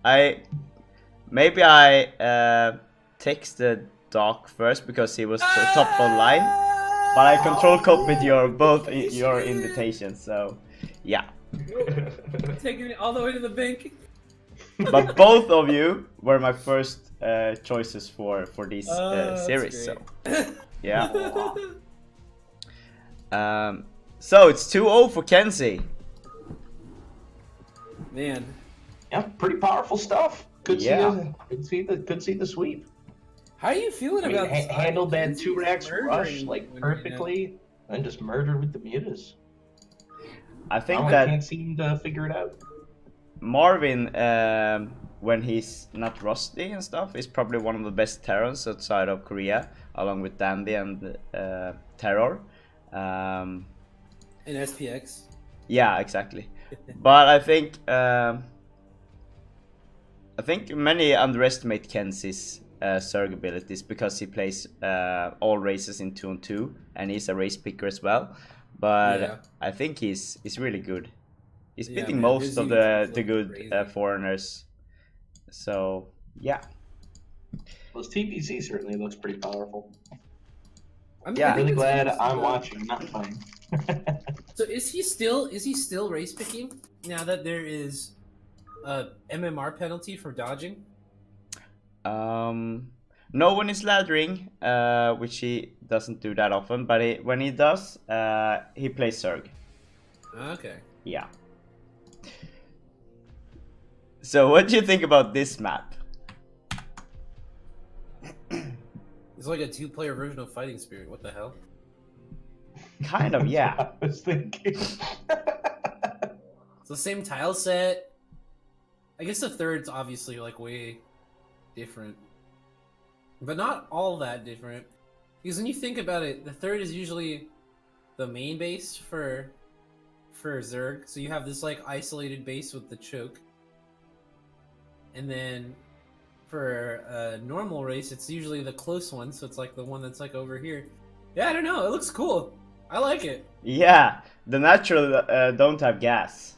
Speaker 1: I texted Doc first because he was top online. But I control copied both your invitations, so yeah.
Speaker 2: Taking me all the way to the bank.
Speaker 1: But both of you were my first choices for this series, so yeah. So it's 2-0 for KenZy.
Speaker 2: Man.
Speaker 3: Yeah, pretty powerful stuff. Could see the sweep.
Speaker 2: How are you feeling about this?
Speaker 3: Handled that 2 racks rush like perfectly, and just murdered with the mutas.
Speaker 1: I think
Speaker 3: I can't seem to figure it out.
Speaker 1: Marwin, when he's not rusty and stuff, is probably one of the best Terrans outside of Korea, along with Dandy and Terror.
Speaker 2: And SPX.
Speaker 1: Yeah, exactly. But I think I think many underestimate KenZy's Zerg abilities because he plays all races in 2-on-2, and he's a race picker as well. But
Speaker 2: Yeah.
Speaker 1: I think he's really good. He's
Speaker 2: Yeah,
Speaker 1: beating
Speaker 2: man,
Speaker 1: most
Speaker 2: his
Speaker 1: of
Speaker 2: UVs
Speaker 1: the
Speaker 2: look
Speaker 1: good
Speaker 2: crazy.
Speaker 1: foreigners. So yeah,
Speaker 3: Well, his TPC certainly looks pretty powerful.
Speaker 2: I mean,
Speaker 1: Yeah.
Speaker 2: I
Speaker 3: I'm
Speaker 2: think
Speaker 3: really
Speaker 2: it's
Speaker 3: glad
Speaker 2: interesting,
Speaker 3: I'm
Speaker 2: though.
Speaker 3: watching, not playing.
Speaker 2: So is he still race picking now that there is a MMR penalty for dodging?
Speaker 1: no one is laddering, which he doesn't do that often. But when he does, he plays Zerg.
Speaker 2: Okay.
Speaker 1: Yeah. So what do you think about this map?
Speaker 2: It's like a 2-player version of Fighting Spirit. What the hell?
Speaker 1: Kind of, yeah.
Speaker 3: That's what I was thinking.
Speaker 2: It's the same tile set. I guess the third's obviously like way different, but not all that different. Because when you think about it, the third is usually the main base for Zerg. So you have this like isolated base with the choke, and then for a normal race, it's usually the close one. So it's like the one that's like over here. Yeah, I don't know. It looks cool. I like it.
Speaker 1: Yeah, the natural don't have gas.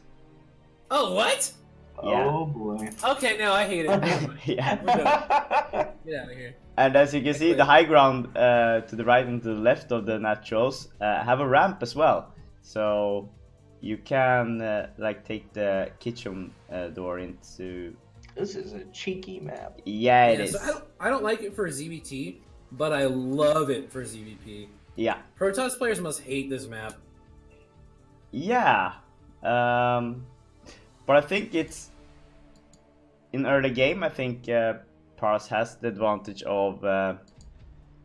Speaker 2: Oh, what?
Speaker 1: Yeah.
Speaker 3: Oh boy.
Speaker 2: Okay, no, I hate it. Never mind.
Speaker 1: Yeah.
Speaker 2: Get out of here.
Speaker 1: And as you can see, the high ground to the right and to the left of the naturals have a ramp as well. So you can like take the kitchen door into.
Speaker 3: This is a cheeky map.
Speaker 1: Yeah, it is.
Speaker 2: So I don't like it for ZVT, but I love it for ZVP.
Speaker 1: Yeah.
Speaker 2: Protoss players must hate this map.
Speaker 1: Yeah. But I think it's in early game. I think Paras has the advantage of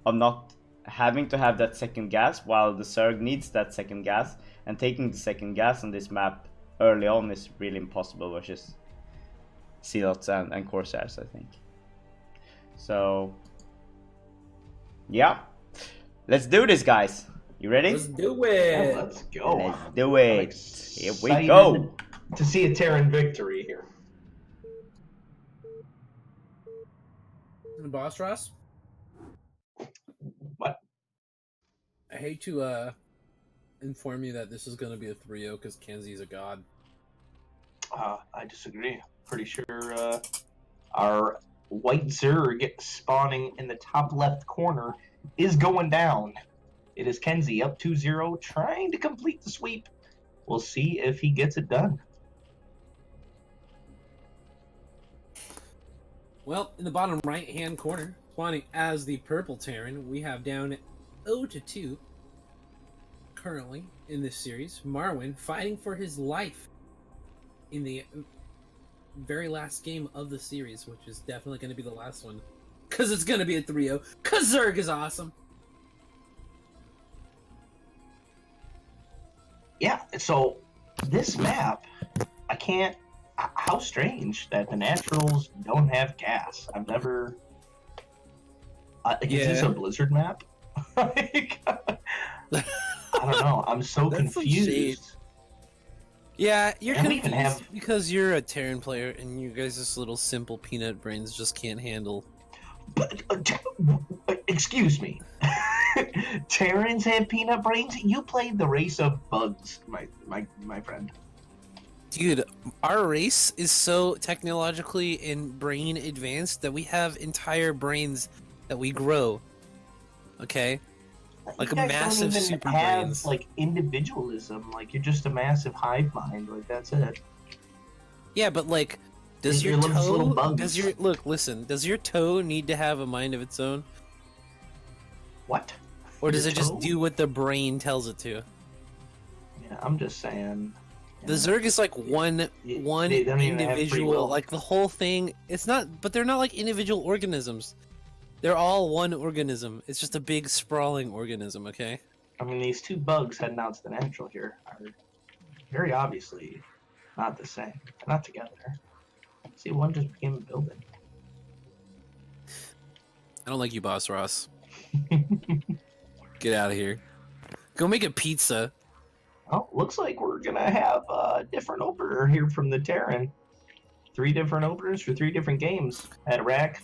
Speaker 1: not having to have that second gas, while the Zerg needs that second gas, and taking the second gas on this map early on is really impossible versus Zealots and Corsairs, I think. So yeah, let's do this, guys. You ready?
Speaker 2: Let's do
Speaker 3: Yeah,
Speaker 2: it.
Speaker 3: let's go.
Speaker 1: Let's do it. Here we
Speaker 3: Excited
Speaker 1: go.
Speaker 3: to see a Terran victory here.
Speaker 2: Boss Ross,
Speaker 3: What?
Speaker 2: I hate to inform you that this is going to be a 3-0 because KenZy's a god.
Speaker 3: I disagree. Pretty sure our white Zerg spawning in the top left corner is going down. It is KenZy up 2-0, trying to complete the sweep. We'll see if he gets it done.
Speaker 2: Well, in the bottom right-hand corner, spawning as the purple Terran, we have down 0-2 currently in this series. Marwin fighting for his life in the very last game of the series, which is definitely going to be the last one, because it's going to be a 3-0, because Zerg is awesome.
Speaker 3: Yeah, so this map, I can't... How strange that the Naturals don't have gas. I've never... Is this a Blizzard map? Like, I don't know. I'm so
Speaker 2: That's some
Speaker 3: confused.
Speaker 2: shade. Yeah, you're
Speaker 3: And we
Speaker 2: confused
Speaker 3: even have-
Speaker 2: because you're a Terran player and you guys' little simple peanut brains just can't handle.
Speaker 3: But, excuse me. Terrans have peanut brains? You played the race of bugs, my friend.
Speaker 2: Dude, our race is so technologically and brain advanced that we have entire brains that we grow. Okay? Like
Speaker 3: You
Speaker 2: a
Speaker 3: guys
Speaker 2: massive
Speaker 3: don't even
Speaker 2: super
Speaker 3: have,
Speaker 2: brains.
Speaker 3: like, individualism. Like, you're just a massive hive mind. Like, that's it.
Speaker 2: Yeah, but like, does
Speaker 3: You're
Speaker 2: your
Speaker 3: little
Speaker 2: toe
Speaker 3: bugs.
Speaker 2: does your look, listen, does your toe need to have a mind of its own?
Speaker 3: What?
Speaker 2: Or does
Speaker 3: Your
Speaker 2: it just
Speaker 3: toe?
Speaker 2: do what the brain tells it to?
Speaker 3: Yeah, I'm just saying.
Speaker 2: The Zerg is like one
Speaker 3: They
Speaker 2: one
Speaker 3: don't even have free
Speaker 2: individual,
Speaker 3: will.
Speaker 2: like the whole thing. It's not, but they're not like individual organisms. They're all one organism. It's just a big sprawling organism. Okay.
Speaker 3: I mean, these two bugs heading out to the natural here are very obviously not the same. They're not together. See, one just became a building.
Speaker 2: I don't like you, Boss Ross. Get out of here. Go make a pizza.
Speaker 3: Oh, looks like we're gonna have a different opener here from the Terran. 3 different openers for 3 different games. Had a Racks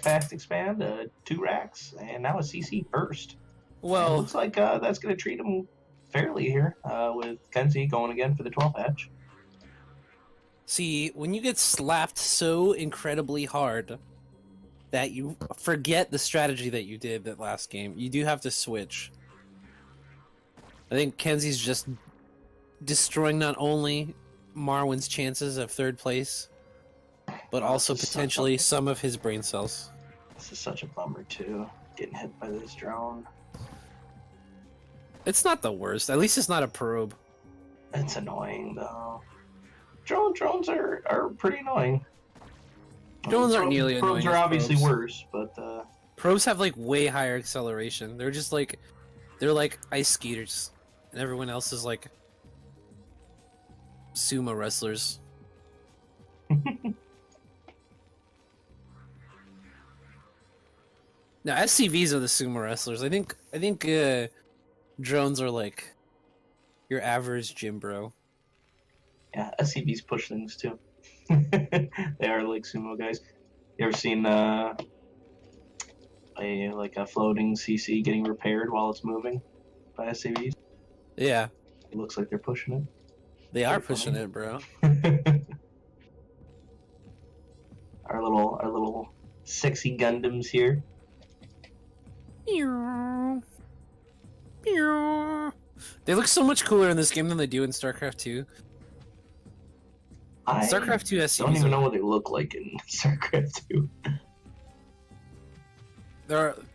Speaker 3: Fast Expand, 2 Racks, and now a CC first.
Speaker 2: Well,
Speaker 3: and it looks like that's going to treat him fairly here, with KenZy going again for the 12 hatch.
Speaker 2: see, when you get slapped so incredibly hard that you forget the strategy that you did that last game, you do have to switch. I think KenZy's just destroying not only Marwin's chances of 3rd place, but also potentially some of his brain cells.
Speaker 3: This is such a bummer too, getting hit by this drone.
Speaker 2: It's not the worst. At least it's not a probe.
Speaker 3: It's annoying though. Drones are pretty annoying.
Speaker 2: Drones aren't nearly annoying.
Speaker 3: Probes are obviously worse, but
Speaker 2: probes have like way higher acceleration. They're just like, they're like ice skaters, and everyone else is like sumo wrestlers. Now SCVs are the sumo wrestlers. I think drones are like your average gym bro.
Speaker 3: yeah, SCVs push things too. They are like sumo guys. You ever seen a floating CC getting repaired while it's moving by SCVs?
Speaker 2: Yeah,
Speaker 3: It looks like they're pushing it.
Speaker 2: they are pushing it, bro.
Speaker 3: Our little sexy Gundams here.
Speaker 2: They look so much cooler in this game than they do in StarCraft 2. StarCraft 2 SCVs
Speaker 3: don't even know what they look like in StarCraft 2.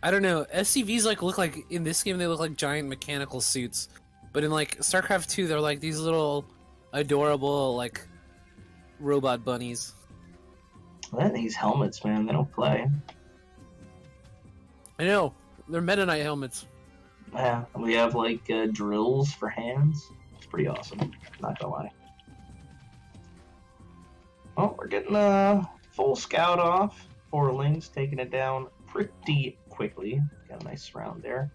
Speaker 2: I don't know, SCVs like look like, in this game they look like giant mechanical suits. But in like StarCraft 2 they're like these little adorable like robot bunnies.
Speaker 3: Man, these helmets, man, they don't play.
Speaker 2: I know, they're Meta Knight helmets.
Speaker 3: Yeah, we have like drills for hands. It's pretty awesome, not gonna lie. Well, we're getting a full scout off. 4 Lings taking it down pretty quickly. Got a nice round there.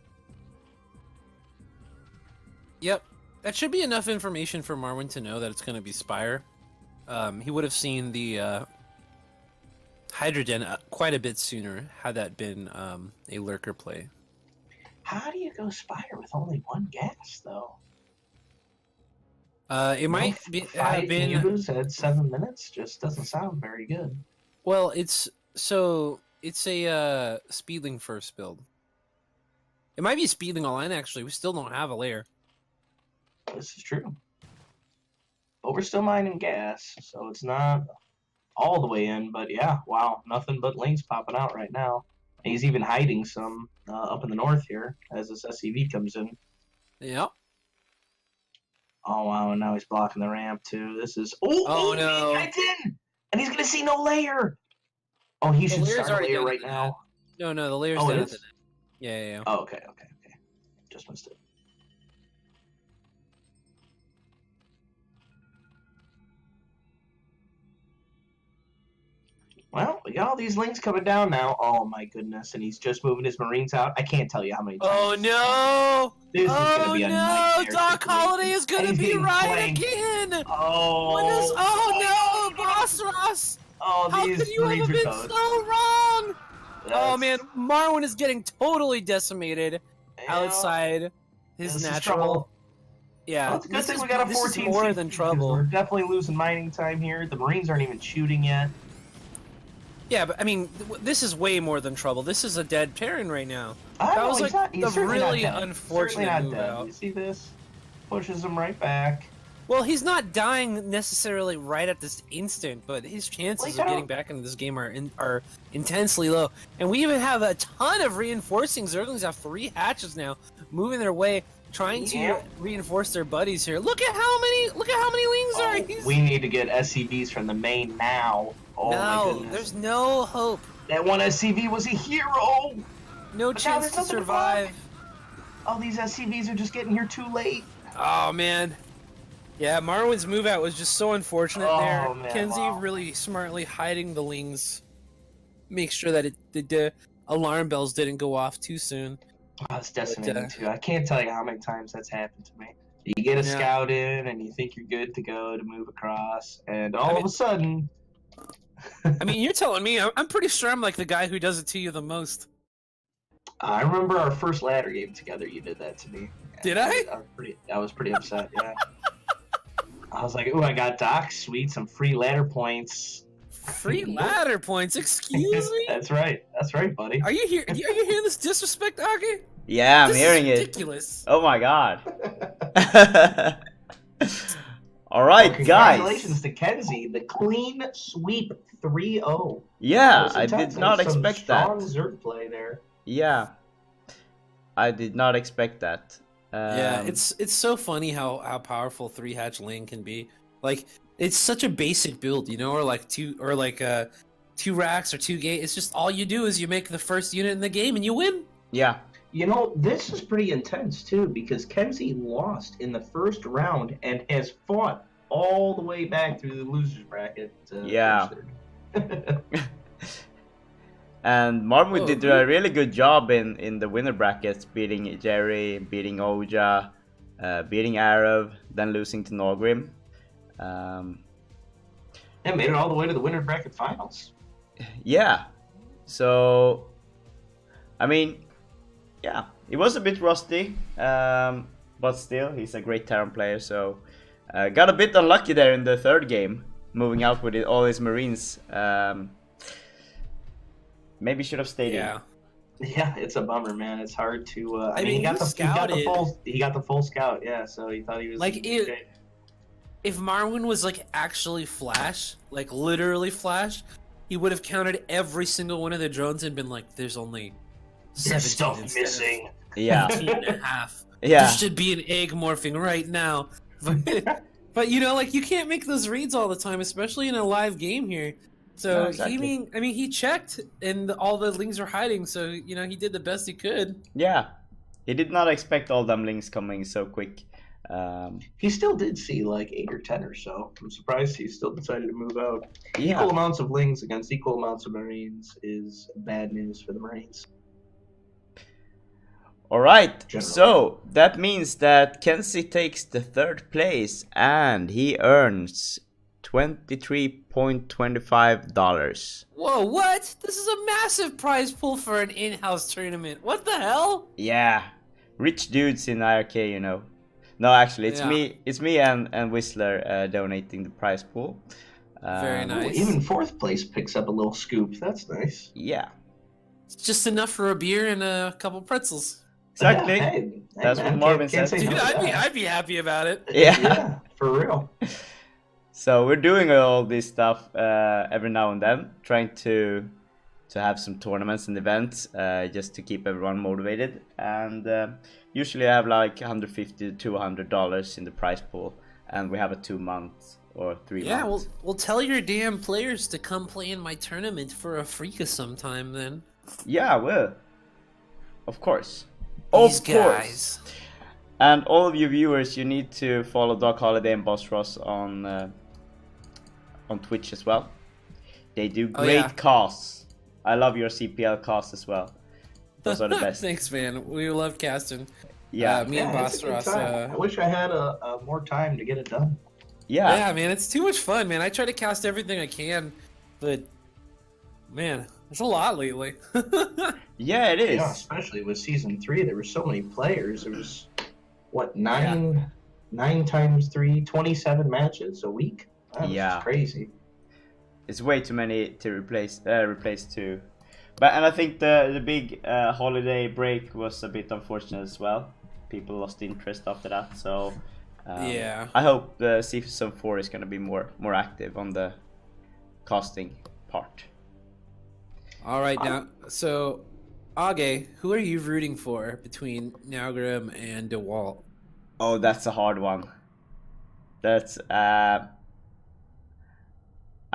Speaker 2: Yep, that should be enough information for Marwin to know that it's going to be Spire. He would have seen the Hydrogen quite a bit sooner had that been a lurker play.
Speaker 3: How do you go Spire with only 1 gas, though?
Speaker 2: It might be
Speaker 3: 5
Speaker 2: been
Speaker 3: views at 7 minutes. Just doesn't sound very good.
Speaker 2: well. It's a Speedling first build. It might be Speedling online actually. We still don't have a layer.
Speaker 3: This is true. But we're still mining gas, so it's not all the way in. But yeah, wow, nothing but links popping out right now. He's even hiding some up in the north here as this SCV comes in.
Speaker 2: Yep.
Speaker 3: Oh wow, and now he's blocking the ramp too. This is
Speaker 2: Oh no!
Speaker 3: It's in, and he's gonna see no layer. Oh, he should start a layer right now.
Speaker 2: No, the layer's
Speaker 3: Oh,
Speaker 2: dead
Speaker 3: it
Speaker 2: at the
Speaker 3: is?
Speaker 2: net. Yeah.
Speaker 3: Oh, okay. Just missed it. Well, we got all these links coming down now. Oh my goodness, and he's just moving his Marines out. I can't tell you how many times.
Speaker 2: Oh no!
Speaker 3: This is gonna be a nightmare
Speaker 2: Doc
Speaker 3: situation.
Speaker 2: Holiday is gonna
Speaker 3: He's
Speaker 2: be
Speaker 3: getting
Speaker 2: right
Speaker 3: flanked.
Speaker 2: again!
Speaker 3: Oh.
Speaker 2: Oh no, Boss Ross!
Speaker 3: Oh,
Speaker 2: How
Speaker 3: these
Speaker 2: could you
Speaker 3: Marines
Speaker 2: have
Speaker 3: are
Speaker 2: been
Speaker 3: toast.
Speaker 2: so wrong? Oh
Speaker 3: That's-
Speaker 2: man, Marwin is getting totally decimated
Speaker 3: Yeah.
Speaker 2: outside
Speaker 3: This
Speaker 2: his
Speaker 3: is
Speaker 2: natural.
Speaker 3: trouble.
Speaker 2: Yeah,
Speaker 3: Well, it's a good thing we got a
Speaker 2: this
Speaker 3: 14
Speaker 2: is more
Speaker 3: CC
Speaker 2: than
Speaker 3: because
Speaker 2: trouble.
Speaker 3: We're definitely losing mining time here. The Marines aren't even shooting yet.
Speaker 2: Yeah, but I mean, this is way more than trouble. This is a dead Terran right now.
Speaker 3: I
Speaker 2: That
Speaker 3: know,
Speaker 2: was
Speaker 3: he's
Speaker 2: like
Speaker 3: he's
Speaker 2: the
Speaker 3: certainly not
Speaker 2: really
Speaker 3: dead.
Speaker 2: unfortunate
Speaker 3: Certainly not
Speaker 2: move
Speaker 3: dead.
Speaker 2: out.
Speaker 3: You see this? Pushes him right back.
Speaker 2: Well, he's not dying necessarily right at this instant, but his chances of getting back into this game are intensely low. And we even have a ton of reinforcing. Zerglings have 3 hatches now, moving their way, trying to reinforce their buddies here. Look at how many wings are. He's...
Speaker 3: We need to get SCVs from the main now. Oh my
Speaker 2: No,
Speaker 3: goodness.
Speaker 2: there's no hope.
Speaker 3: That one SCV was a hero.
Speaker 2: No
Speaker 3: But now
Speaker 2: chance
Speaker 3: there's
Speaker 2: to
Speaker 3: nothing to
Speaker 2: survive.
Speaker 3: All these SCVs are just getting here too late.
Speaker 2: Oh man. Yeah, Marwin's move out was just so unfortunate there.
Speaker 3: Man,
Speaker 2: KenZy really smartly hiding the lings. Make sure that the alarm bells didn't go off too soon.
Speaker 3: Oh, it's decimating too. I can't tell you how many times that's happened to me. You get a scout in and you think you're good to go to move across, and all of a sudden,
Speaker 2: I mean, you're telling me. I'm pretty sure I'm like the guy who does it to you the most.
Speaker 3: I remember our first ladder game together. You did that to me.
Speaker 2: Did I?
Speaker 3: I was pretty upset. Yeah. I was like, "Ooh, I got Doc Sweet, some free ladder points."
Speaker 2: Free ladder points? Excuse me?
Speaker 3: That's right, buddy.
Speaker 2: Are you hearing this disrespect, Age?
Speaker 1: Yeah, I'm
Speaker 2: This
Speaker 1: hearing
Speaker 2: is
Speaker 1: it.
Speaker 2: ridiculous.
Speaker 1: Oh my god. All
Speaker 3: Well,
Speaker 1: right,
Speaker 3: congratulations
Speaker 1: guys.
Speaker 3: to KenZy, the clean sweep 3-0.
Speaker 1: Yeah,
Speaker 3: That was
Speaker 1: I
Speaker 3: intense.
Speaker 1: did
Speaker 3: There
Speaker 1: not
Speaker 3: was some
Speaker 1: expect that.
Speaker 3: strong Zerg play there.
Speaker 1: Yeah, I did not expect that.
Speaker 2: Yeah, it's so funny how powerful 3-hatch lane can be. Like, it's such a basic build, you know, or like two racks or 2 gate. It's just all you do is you make the first unit in the game and you win.
Speaker 1: Yeah.
Speaker 3: You know, this is pretty intense too because KenZy lost in the first round and has fought all the way back through the losers bracket.
Speaker 1: Yeah.
Speaker 3: finish third.
Speaker 1: And Marwin
Speaker 2: Oh,
Speaker 1: did a really good job in the winner brackets, beating Jerry, beating Oja, beating Arab, then losing to Norgrim.
Speaker 3: And made it all the way to the winner bracket finals.
Speaker 1: Yeah. So, I mean, yeah, it was a bit rusty, but still, he's a great Terran player. So, got a bit unlucky there in the third game, moving out with all his Marines. Maybe should have stayed in.
Speaker 3: Yeah, it's a bummer, man. It's hard to.
Speaker 2: I mean,
Speaker 3: he got the
Speaker 2: scouted.
Speaker 3: full scout. Yeah, so he thought he was
Speaker 2: Like,
Speaker 3: okay.
Speaker 2: If Marwin was like actually Flash, like literally Flash, he would have counted every single one of the drones and been like, "There's only 17
Speaker 3: There's stuff
Speaker 2: instead of
Speaker 3: missing."
Speaker 1: Yeah.
Speaker 2: 18 and a half.
Speaker 1: Yeah.
Speaker 2: There should be an egg morphing right now." But you know, like you can't make those reads all the time, especially in a live game here. So
Speaker 1: No, exactly.
Speaker 2: he checked, and all the lings are hiding. So you know, he did the best he could.
Speaker 1: Yeah. He did not expect all them links coming so quick.
Speaker 3: He still did see like 8 or 10 or so. I'm surprised he still decided to move out.
Speaker 1: Yeah.
Speaker 3: Equal amounts of lings against equal amounts of Marines is bad news for the Marines.
Speaker 1: All right.
Speaker 3: Generally.
Speaker 1: So that means that KenZy takes the third place and he earns $23.25.
Speaker 2: Whoa, what? This is a massive prize pool for an in-house tournament. What the hell?
Speaker 1: Yeah. Rich dudes in iRk, you know. No, actually, it's
Speaker 2: Yeah.
Speaker 1: me. It's me and Whistler donating the prize pool.
Speaker 2: Very nice.
Speaker 3: Ooh, even fourth place picks up a little scoop. That's nice.
Speaker 1: Yeah.
Speaker 2: It's just enough for a beer and a couple pretzels.
Speaker 1: Exactly.
Speaker 3: Yeah, hey,
Speaker 1: That's
Speaker 3: man,
Speaker 1: what Marvin
Speaker 3: can't
Speaker 1: said.
Speaker 3: say
Speaker 2: Dude,
Speaker 3: no to that.
Speaker 2: I'd be happy about it.
Speaker 1: Yeah.
Speaker 3: For real.
Speaker 1: So we're doing all this stuff every now and then, trying to have some tournaments and events just to keep everyone motivated. And usually I have like $150 to $200 in the prize pool, and we have a 2 month or 3
Speaker 2: Yeah,
Speaker 1: months.
Speaker 2: well, tell your damn players to come play in my tournament for a Freaka sometime then.
Speaker 1: Yeah, well, of course.
Speaker 2: These
Speaker 1: Of course.
Speaker 2: guys.
Speaker 1: And all of you viewers, you need to follow Doc Holiday and Boss Ross on Twitch as well. They do
Speaker 2: Oh,
Speaker 1: great
Speaker 2: yeah.
Speaker 1: casts. I love your CPL casts as well. Those are the best.
Speaker 2: Thanks, man. We love casting.
Speaker 1: Yeah,
Speaker 2: Me and
Speaker 3: Yeah,
Speaker 2: Boss
Speaker 3: it's a good
Speaker 2: Ross.
Speaker 3: time. I wish I had a more time to get it done.
Speaker 1: yeah,
Speaker 2: Yeah, man, it's too much fun, man. I try to cast everything I can, but man, there's a lot lately.
Speaker 1: yeah. It is.
Speaker 3: Yeah, especially with season 3, there were so many players. There was what, 9 times 3, 27 matches a week. That was
Speaker 1: Yeah.
Speaker 3: just crazy.
Speaker 1: It's way too many to replace too. And I think the big holiday break was a bit unfortunate as well. People lost interest after that. So
Speaker 2: Yeah.
Speaker 1: I hope season 4 is going to be more active on the casting part.
Speaker 2: All right, now, so Age, who are you rooting for between Naugrim and DeWalt?
Speaker 1: Oh, that's a hard one. That's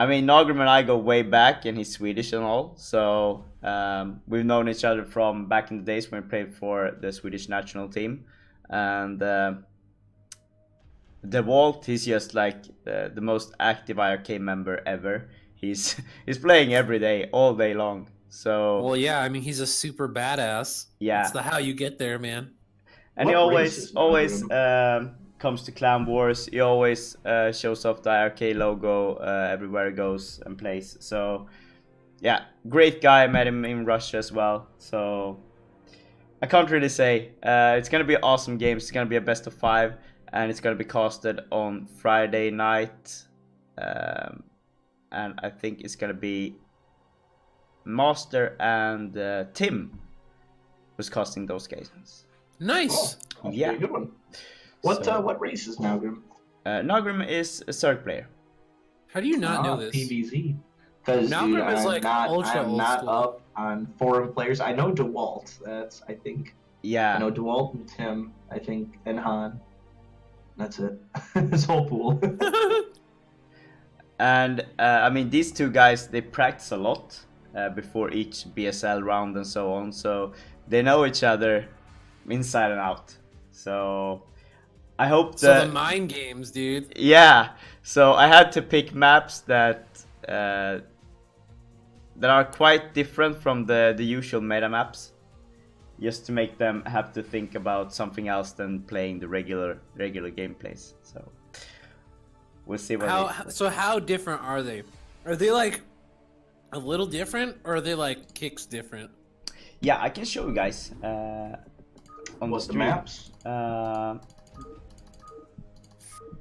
Speaker 1: I mean, Norgrim and I go way back, and he's Swedish and all. So we've known each other from back in the days when we played for the Swedish national team. And DeWalt, he's just like the most active iRk member ever. He's playing every day, all day long. So
Speaker 2: Well, yeah, I mean, he's a super badass.
Speaker 1: Yeah.
Speaker 2: That's how you get there, man.
Speaker 1: and he
Speaker 3: What
Speaker 1: always
Speaker 3: race is
Speaker 1: always
Speaker 3: Norgrim?
Speaker 1: comes to Clan Wars, he always shows off the iRk logo everywhere he goes and plays. So yeah, great guy. I met him in Russia as well. So I can't really say. It's gonna be an awesome game. It's gonna be a best of 5, and it's gonna be casted on Friday night. And I think it's gonna be Master and Tim was casting those games.
Speaker 2: Nice.
Speaker 3: Oh,
Speaker 1: Yeah.
Speaker 3: good one. What
Speaker 1: So-
Speaker 3: what race is Nagrim?
Speaker 1: Nagrim is a Zerg player.
Speaker 2: How do you not know this?
Speaker 3: PVZ. Because
Speaker 2: Nagrim is like ultra
Speaker 3: I'm
Speaker 2: old
Speaker 3: not
Speaker 2: school.
Speaker 3: up on forum players. I know DeWalt. That's I think. I
Speaker 1: Yeah,
Speaker 3: know DeWalt and Tim. I think and Han. That's it. This whole pool.
Speaker 1: and I mean these two guys, they practice a lot before each BSL round and so on. So they know each other inside and out. So I hope
Speaker 2: So
Speaker 1: that
Speaker 2: the mind games, dude.
Speaker 1: yeah. So I had to pick maps that that are quite different from the usual meta maps, just to make them have to think about something else than playing the regular gameplays. So we'll see what.
Speaker 2: How different are they? Are they like a little different, or are they like kicks different?
Speaker 1: Yeah, I can show you guys on
Speaker 3: What's
Speaker 1: the
Speaker 3: the
Speaker 1: stream.
Speaker 3: maps?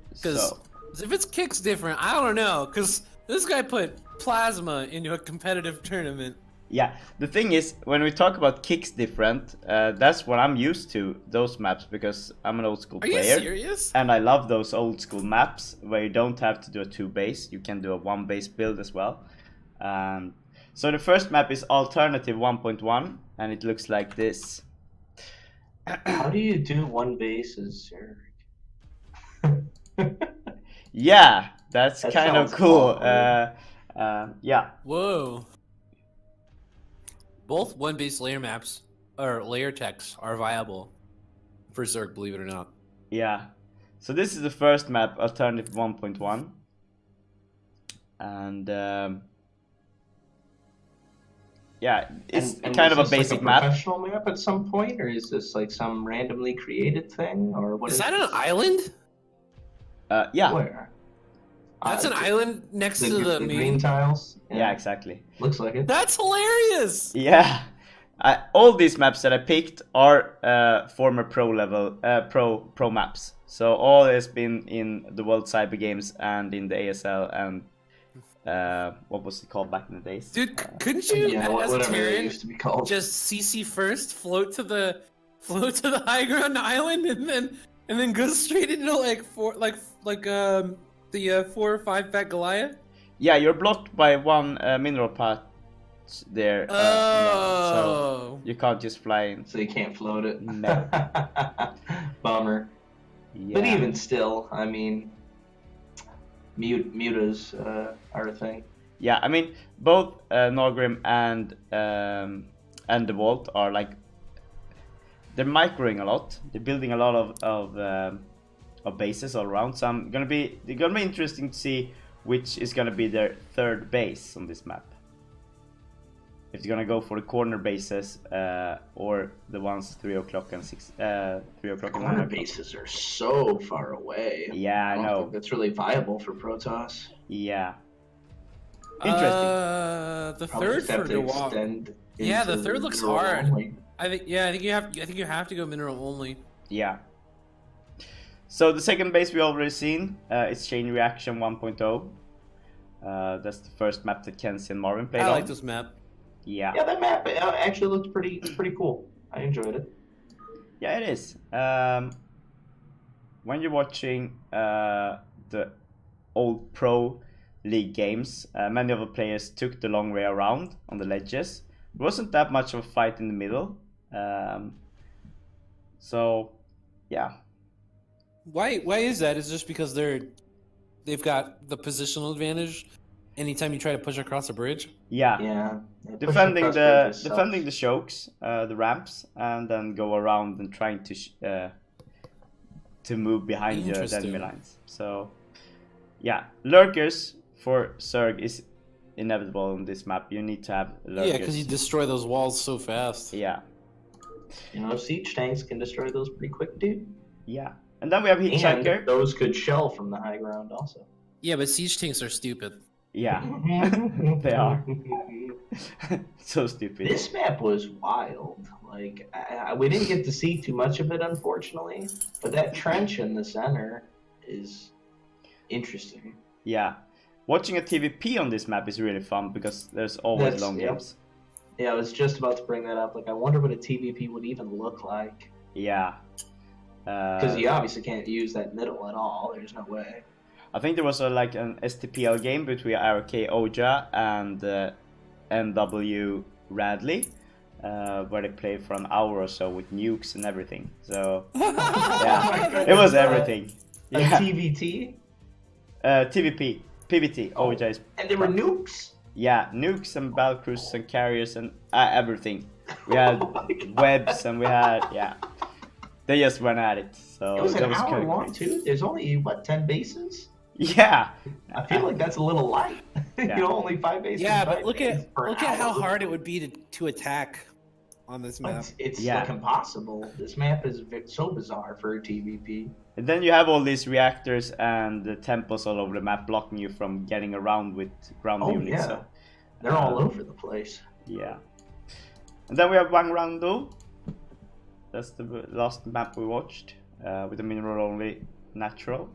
Speaker 2: Because
Speaker 1: So
Speaker 2: if it's kicks different, I don't know. Because this guy put plasma into a competitive tournament.
Speaker 1: yeah, the thing is, when we talk about kicks different, that's what I'm used to, those maps, because I'm an old school
Speaker 2: Are you
Speaker 1: player.
Speaker 2: serious?
Speaker 1: And I love those old school maps where you don't have to do a 2 base, you can do a 1 base build as well. So the first map is Alternative 1.1, and it looks like this.
Speaker 3: How do you do 1 bases, sir?
Speaker 1: Yeah, that's
Speaker 3: That
Speaker 1: kind of
Speaker 3: sounds
Speaker 1: cool.
Speaker 3: awkward.
Speaker 1: Yeah,
Speaker 2: Whoa. Both one-base layer maps or layer techs are viable for Zerg, believe it or not.
Speaker 1: yeah. So this is the first map, Alternative 1.1. And yeah, it's
Speaker 3: And
Speaker 1: kind
Speaker 3: is
Speaker 1: of a
Speaker 3: this like
Speaker 1: basic map.
Speaker 3: professional map at some point, or is this like some randomly created thing, or what
Speaker 2: Is
Speaker 3: is
Speaker 2: that
Speaker 3: this?
Speaker 2: an island?
Speaker 1: Yeah,
Speaker 3: Where?
Speaker 2: That's an island next to the
Speaker 3: green
Speaker 2: main.
Speaker 3: tiles.
Speaker 1: yeah, exactly.
Speaker 3: Looks like it.
Speaker 2: That's hilarious.
Speaker 1: Yeah, all these maps that I picked are former pro level, pro maps. So all has been in the World Cyber Games and in the ASL and what was it called back in the days?
Speaker 2: Dude, couldn't you,
Speaker 3: Yeah,
Speaker 2: as a
Speaker 3: whatever it
Speaker 2: Terran,
Speaker 3: used to be called.
Speaker 2: just CC first, float to the high ground island, and then go straight into the 4 or 5 pack Goliath?
Speaker 1: Yeah, you're blocked by one mineral patch there. So you can't just fly in.
Speaker 3: So you can't float it.
Speaker 1: No.
Speaker 3: Bummer.
Speaker 1: Yeah.
Speaker 3: But even still, I mean, mutas are a thing.
Speaker 1: Yeah, I mean both Nagrim and the Vault are like they're microing a lot. They're building a lot of bases all around. So they're gonna be interesting to see which is gonna be their third base on this map. If they're gonna go for the corner bases or the ones 3 o'clock and 3 o'clock and 9
Speaker 3: Corner
Speaker 1: o'clock.
Speaker 3: bases are so far away.
Speaker 1: Yeah, I
Speaker 3: don't
Speaker 1: know.
Speaker 3: think that's really viable for Protoss.
Speaker 1: Yeah. Interesting.
Speaker 2: The
Speaker 3: Probably
Speaker 2: third
Speaker 3: just have
Speaker 2: for
Speaker 3: to
Speaker 2: DeWalt.
Speaker 3: extend
Speaker 2: Yeah, the
Speaker 3: into
Speaker 2: third looks
Speaker 3: mineral
Speaker 2: hard.
Speaker 3: only.
Speaker 2: I think you have to go mineral only.
Speaker 1: Yeah. So the second base we already seen, it's Chain Reaction 1.0. That's the first map that KenZy and Marwin played
Speaker 2: I
Speaker 1: on.
Speaker 2: like this map.
Speaker 1: Yeah.
Speaker 3: Yeah, that map actually looked pretty cool. I enjoyed it.
Speaker 1: Yeah, it is. When you're watching the old pro league games, many of the players took the long way around on the ledges. There wasn't that much of a fight in the middle. So, yeah.
Speaker 2: Why is that? Is it just because they've got the positional advantage anytime you try to push across a bridge?
Speaker 1: Yeah.
Speaker 3: Yeah.
Speaker 1: Defending
Speaker 3: pushing
Speaker 1: the
Speaker 3: across bridges
Speaker 1: defending the chokes, the ramps, and then go around and trying to move behind the
Speaker 2: Interesting.
Speaker 1: enemy lines. So, yeah, lurkers for Zerg is inevitable on this map. You need to have lurkers.
Speaker 2: Yeah, because you destroy those walls so fast.
Speaker 1: Yeah,
Speaker 3: You know, siege tanks can destroy those pretty quick, dude.
Speaker 1: yeah. And then we have
Speaker 3: And
Speaker 1: Hitchhiker.
Speaker 3: those could shell from the high ground also.
Speaker 2: Yeah, but siege tanks are stupid.
Speaker 1: Yeah, they are. So stupid.
Speaker 3: This map was wild. Like, we didn't get to see too much of it, unfortunately. But that trench in the center is interesting.
Speaker 1: Yeah. Watching a TVP on this map is really fun because there's always
Speaker 3: That's-
Speaker 1: long
Speaker 3: yep.
Speaker 1: games.
Speaker 3: Yeah, I was just about to bring that up. Like, I wonder what a TVP would even look like.
Speaker 1: Yeah.
Speaker 3: Because you obviously can't use that middle at all. There's no way.
Speaker 1: I think there was like an STPL game between iRk-AgGe and NW Radley, where they played for an hour or so with nukes and everything. So yeah, it was everything.
Speaker 3: A
Speaker 1: Yeah.
Speaker 3: TVT?
Speaker 1: TVP, PVT, OJ is.
Speaker 3: And there were nukes?
Speaker 1: Yeah, nukes and battle cruisers and carriers and everything. We had
Speaker 3: Oh my God.
Speaker 1: webs and we had They just went at it. So
Speaker 3: It was
Speaker 1: that
Speaker 3: an
Speaker 1: was
Speaker 3: hour
Speaker 1: kinda
Speaker 3: long,
Speaker 1: great.
Speaker 3: too? There's only, what, 10 bases?
Speaker 1: Yeah.
Speaker 3: I feel like that's a little light.
Speaker 1: Yeah.
Speaker 3: You know, only 5 bases.
Speaker 2: Yeah, but
Speaker 3: 5
Speaker 2: look
Speaker 3: bases
Speaker 2: at
Speaker 3: per
Speaker 2: how
Speaker 3: hour.
Speaker 2: hard it would be to attack on this map.
Speaker 3: It's
Speaker 1: Yeah.
Speaker 3: like impossible. This map is so bizarre for a TVP.
Speaker 1: And then you have all these reactors and the temples all over the map blocking you from getting around with ground
Speaker 3: Oh,
Speaker 1: units.
Speaker 3: yeah.
Speaker 1: So,
Speaker 3: They're all over the place.
Speaker 1: yeah. And then we have Wang Rangdo. That's the last map we watched with the mineral only natural.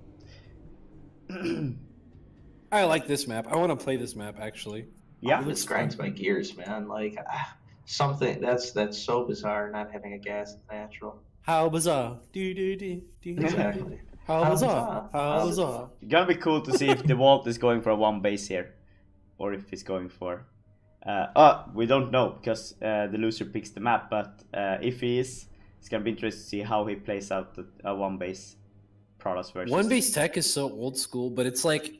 Speaker 2: I like this map. I want to play this map actually.
Speaker 1: Yeah.
Speaker 3: This grinds my gears, man. Like, something that's so bizarre not having a gas natural.
Speaker 2: How bizarre! Do do do do.
Speaker 3: Exactly.
Speaker 2: How
Speaker 3: How
Speaker 2: bizarre!
Speaker 3: bizarre.
Speaker 2: How
Speaker 3: How
Speaker 2: bizarre!
Speaker 1: It's gonna be cool to see if the Vault is going for a one base here, or if he's going for. We don't know because the loser picks the map. But if he is, it's gonna be interesting to see how he plays out the one base Protoss versus.
Speaker 2: One base tech is so old school, but it's like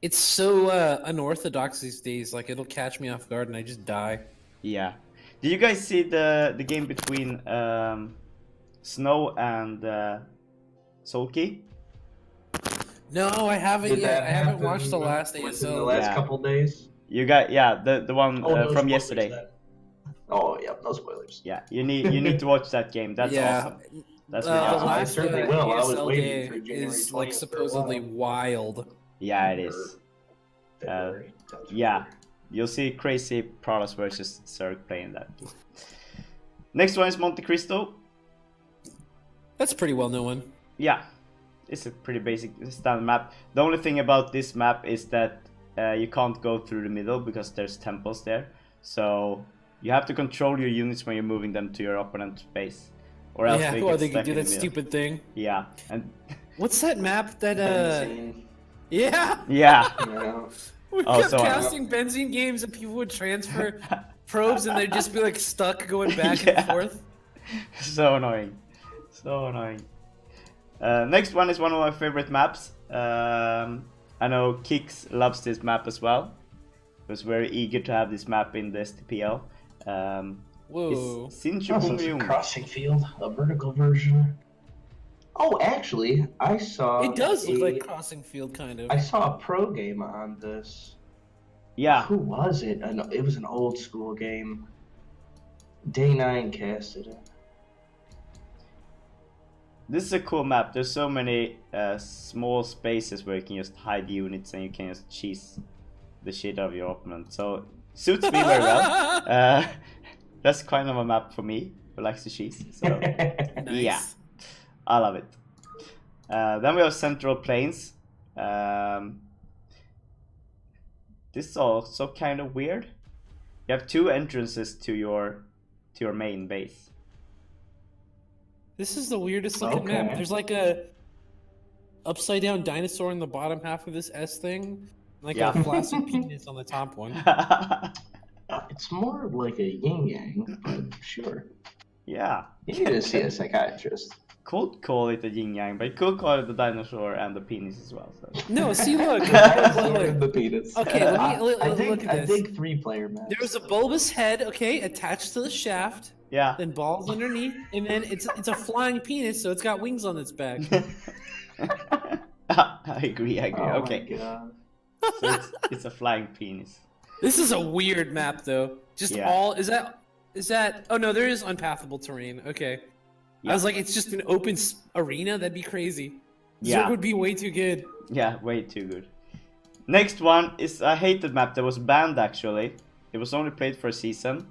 Speaker 2: it's so unorthodox these days. Like it'll catch me off guard and I just die.
Speaker 1: Yeah. Did you guys see the game between Snow and Solky?
Speaker 2: No, I haven't
Speaker 3: Did
Speaker 2: yet.
Speaker 3: that
Speaker 2: I haven't
Speaker 3: happen
Speaker 2: watched the last
Speaker 3: within the
Speaker 2: ASL.
Speaker 3: last
Speaker 1: Yeah.
Speaker 3: couple days?
Speaker 1: You got the one
Speaker 3: Oh, no
Speaker 1: from
Speaker 3: spoilers
Speaker 1: yesterday.
Speaker 3: then. Oh, yeah, no spoilers.
Speaker 1: Yeah, you need to watch that game. That's awesome. That's really
Speaker 2: the
Speaker 1: awesome.
Speaker 3: I
Speaker 2: last
Speaker 3: certainly will. I was
Speaker 2: ASL
Speaker 3: waiting
Speaker 2: day
Speaker 3: for January
Speaker 2: is like
Speaker 3: 20th for a
Speaker 2: supposedly
Speaker 3: while.
Speaker 2: wild.
Speaker 1: Yeah, it is.
Speaker 3: February.
Speaker 1: Yeah, you'll see crazy Protoss versus Zerg playing that. Next one is Monte Cristo.
Speaker 2: That's a pretty well known one.
Speaker 1: Yeah, it's a pretty basic standard map. The only thing about this map is that you can't go through the middle because there's temples there. So you have to control your units when you're moving them to your opponent's base, or else
Speaker 2: Yeah,
Speaker 1: they
Speaker 2: or
Speaker 1: get
Speaker 2: they
Speaker 1: stuck
Speaker 2: can do
Speaker 1: in the
Speaker 2: that
Speaker 1: middle.
Speaker 2: stupid thing.
Speaker 1: Yeah, and
Speaker 2: What's that map that
Speaker 3: Benzene,
Speaker 2: yeah?
Speaker 1: yeah,
Speaker 3: you know.
Speaker 2: We
Speaker 1: Oh,
Speaker 2: kept
Speaker 1: so-
Speaker 2: casting benzene games and people would transfer probes and they'd just be like stuck going back
Speaker 1: Yeah.
Speaker 2: and forth.
Speaker 1: so annoying, so annoying. Next one is one of my favorite maps. I know Kix loves this map as well. He was very eager to have this map in the STPL.
Speaker 2: Whoa.
Speaker 1: It's Sinchu
Speaker 3: Also, it's a crossing field, a vertical version. Oh, actually, I saw.
Speaker 2: It does look
Speaker 3: a-
Speaker 2: like Crossing Field, kind of.
Speaker 3: I saw a pro game on this.
Speaker 1: Yeah,
Speaker 3: Who was it? I know it was an old school game. Day 9 casted it.
Speaker 1: this is a cool map. There's so many small spaces where you can just hide units and you can just cheese the shit out of your opponent. So suits me very well. That's kind of a map for me who likes to cheese. So
Speaker 2: Nice.
Speaker 1: yeah. I love it. Then we have Central Plains. This is also kind of weird. You have two entrances to your main base.
Speaker 2: This is the weirdest looking map.
Speaker 3: Okay.
Speaker 2: There's like a upside down dinosaur in the bottom half of this S thing, like
Speaker 1: Yeah.
Speaker 2: a flaccid penis on the top one.
Speaker 3: It's more of like a yin yang, but sure.
Speaker 1: Yeah,
Speaker 3: You need to see a psychiatrist.
Speaker 1: could call it a yin yang, but you could call it the dinosaur and the penis as well. So.
Speaker 2: No, see, look.
Speaker 3: Look, the penis.
Speaker 2: Okay, let
Speaker 3: I
Speaker 2: me
Speaker 3: dig,
Speaker 2: look at
Speaker 3: I
Speaker 2: this.
Speaker 3: dig 3-player maps.
Speaker 2: There's a bulbous head, okay, attached to the shaft,
Speaker 1: Yeah.
Speaker 2: then balls underneath, and then it's a flying penis, so it's got wings on its back.
Speaker 1: I agree.
Speaker 3: Oh
Speaker 1: Okay,
Speaker 3: my god.
Speaker 1: so it's a flying penis.
Speaker 2: This is a weird map, though. Just
Speaker 1: Yeah.
Speaker 2: all is that? Oh no, there is unpathable terrain. Okay, I was like, it's just an open arena. That'd be crazy.
Speaker 1: Yeah.
Speaker 2: Zerg would be way too good.
Speaker 1: Yeah, way too good. Next one is a hated map that was banned actually. It was only played for a season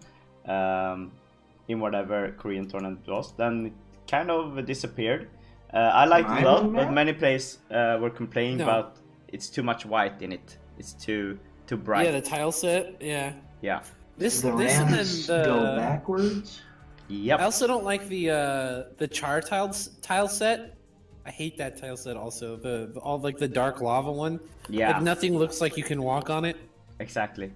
Speaker 1: in whatever Korean tournament it was. Then it kind of disappeared. I liked it a lot, but many players were complaining about it's too much white in it. It's too bright.
Speaker 2: Yeah, the tile set. Yeah.
Speaker 1: Yeah.
Speaker 3: The ramps go backwards.
Speaker 1: Yep.
Speaker 2: I also don't like the char tile set. I hate that tile set also. All like the dark lava one.
Speaker 1: Yeah.
Speaker 2: Like nothing looks like you can walk on it.
Speaker 1: Exactly.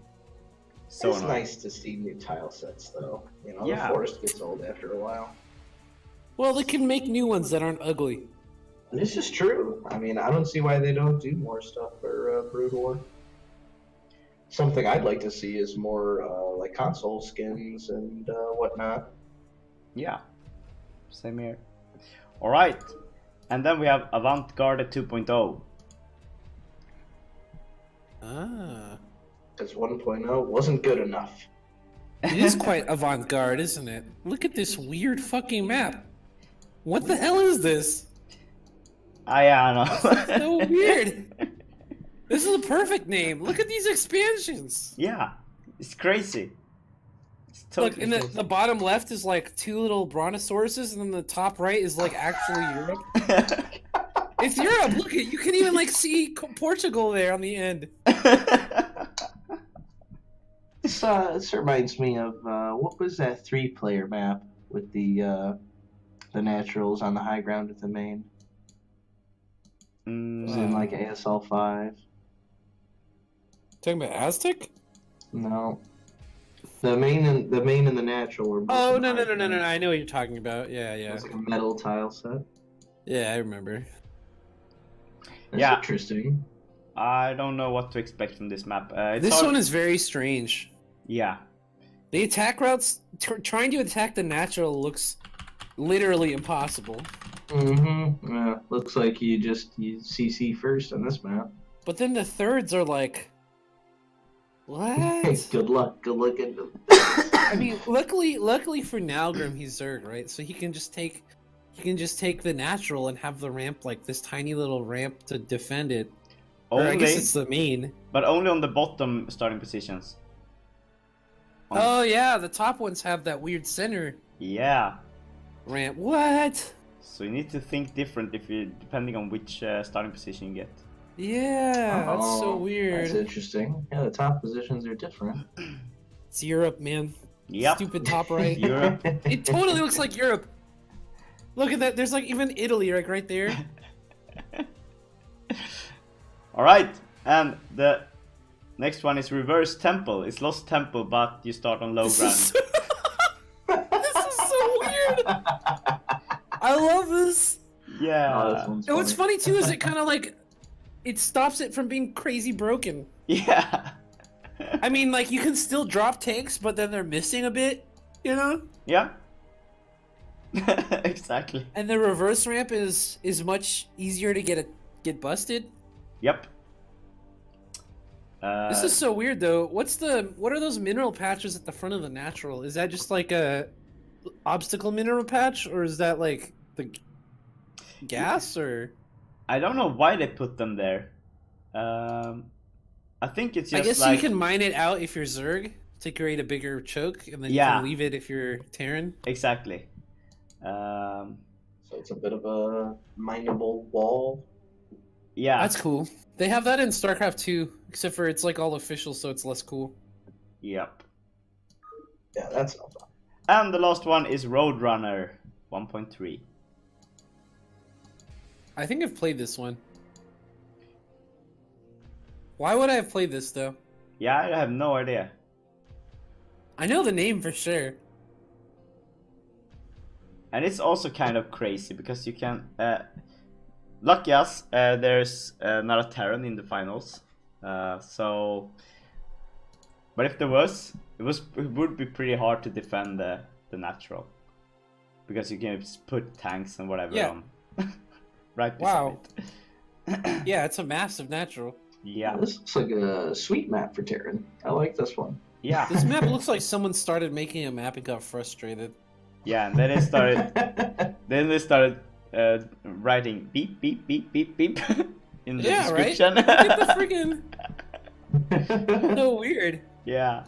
Speaker 1: So
Speaker 3: it's nice to see new tile sets though. You know,
Speaker 1: Yeah.
Speaker 3: the forest gets old after a while.
Speaker 2: Well, they can make new ones that aren't ugly.
Speaker 3: This is true. I mean, I don't see why they don't do more stuff for Brood War. Something I'd like to see is more like console skins and whatnot.
Speaker 1: Yeah. Same here. All right. And then we have Avant-Garde 2.0.
Speaker 2: Ah.
Speaker 3: Because 1.0 wasn't good enough.
Speaker 2: It is quite avant-garde, isn't it? Look at this weird fucking map. What the hell is this?
Speaker 1: I don't know.
Speaker 2: So weird. This is a perfect name. Look at these expansions.
Speaker 1: Yeah. It's crazy. It's totally
Speaker 2: Look, in the bottom left is like 2 little brontosauruses, and then the top right is like actually Europe. It's Europe. Look, you can even like see Portugal there on the end.
Speaker 3: This reminds me of what was that 3-player map with the naturals on the high ground at the main? It was in like ASL 5.
Speaker 2: Talking about Aztec?
Speaker 3: No. The main and the natural were both
Speaker 2: Oh
Speaker 3: in
Speaker 2: no
Speaker 3: high
Speaker 2: no no no no!
Speaker 3: ground.
Speaker 2: I know what you're talking about. Yeah
Speaker 3: It
Speaker 2: yeah
Speaker 3: was like a metal tile set.
Speaker 2: yeah. I remember.
Speaker 3: That's
Speaker 1: Yeah.
Speaker 3: interesting.
Speaker 1: I don't know what to expect from this map. It's
Speaker 2: This
Speaker 1: hard-
Speaker 2: one is very strange.
Speaker 1: Yeah.
Speaker 2: The attack routes, trying to attack the natural looks literally impossible.
Speaker 3: Mm-hmm. Yeah, looks like you CC first on this map.
Speaker 2: But then the thirds are like, what?
Speaker 3: Good luck. Good luck into.
Speaker 2: I mean, luckily for Nalgrim, he's Zerg, right? So he can just take the natural and have the ramp like this tiny little ramp to defend it. Or I guess it's the main.
Speaker 1: But only on the bottom starting positions.
Speaker 2: Oh yeah, the top ones have that weird center
Speaker 1: Yeah.
Speaker 2: ramp. What?
Speaker 1: So you need to think different depending on which starting position you get.
Speaker 2: Yeah, that's so
Speaker 3: Oh,
Speaker 2: weird.
Speaker 3: That's interesting. Yeah, the top positions are different.
Speaker 2: It's Europe, man.
Speaker 1: Yep.
Speaker 2: Stupid top right.
Speaker 1: Europe.
Speaker 2: It totally looks like Europe. Look at that. There's like even Italy like right there.
Speaker 1: All right, and the next one is Reverse Temple. It's Lost Temple, but you start on low
Speaker 2: This
Speaker 1: ground.
Speaker 2: is so weird. I love this.
Speaker 1: Yeah.
Speaker 3: Oh, this one's
Speaker 2: And what's
Speaker 3: funny.
Speaker 2: funny too is it kind of like it stops it from being crazy broken.
Speaker 1: Yeah.
Speaker 2: I mean, like you can still drop tanks, but then they're missing a bit, you know.
Speaker 1: Yeah. Exactly.
Speaker 2: And the reverse ramp is much easier to get busted.
Speaker 1: Yep.
Speaker 2: This is so weird though. What are those mineral patches at the front of the natural? Is that just like a obstacle mineral patch, or is that like the gas or?
Speaker 1: I don't know why they put them there. I think it's just
Speaker 2: I guess
Speaker 1: like...
Speaker 2: you can mine it out if you're Zerg to create a bigger choke, and then you
Speaker 1: Yeah.
Speaker 2: can leave it if you're Terran.
Speaker 1: Exactly.
Speaker 3: So it's a bit of a mineable wall.
Speaker 1: Yeah.
Speaker 2: That's cool. They have that in StarCraft 2, except for it's like all official, so it's less cool.
Speaker 1: Yep.
Speaker 3: Yeah, that's no fun.
Speaker 1: And the last one is Roadrunner 1.3.
Speaker 2: I think I've played this one. Why would I have played this though?
Speaker 1: Yeah, I have no idea.
Speaker 2: I know the name for sure.
Speaker 1: And it's also kind of crazy because you can... lucky us, there's not a Terran in the finals. So... But if there was, it would be pretty hard to defend the natural. Because you can just put tanks and whatever
Speaker 2: Yeah.
Speaker 1: on. Right beside
Speaker 2: Wow.
Speaker 1: it.
Speaker 2: Yeah, it's a massive natural.
Speaker 1: Yeah.
Speaker 3: This looks like a sweet map for Terran. I like this one.
Speaker 1: Yeah.
Speaker 2: This map looks like someone started making a map and got frustrated.
Speaker 1: Yeah, and then they started. Then they started writing beep beep beep beep beep in the description.
Speaker 2: Right? Look at the freaking. So weird.
Speaker 1: Yeah.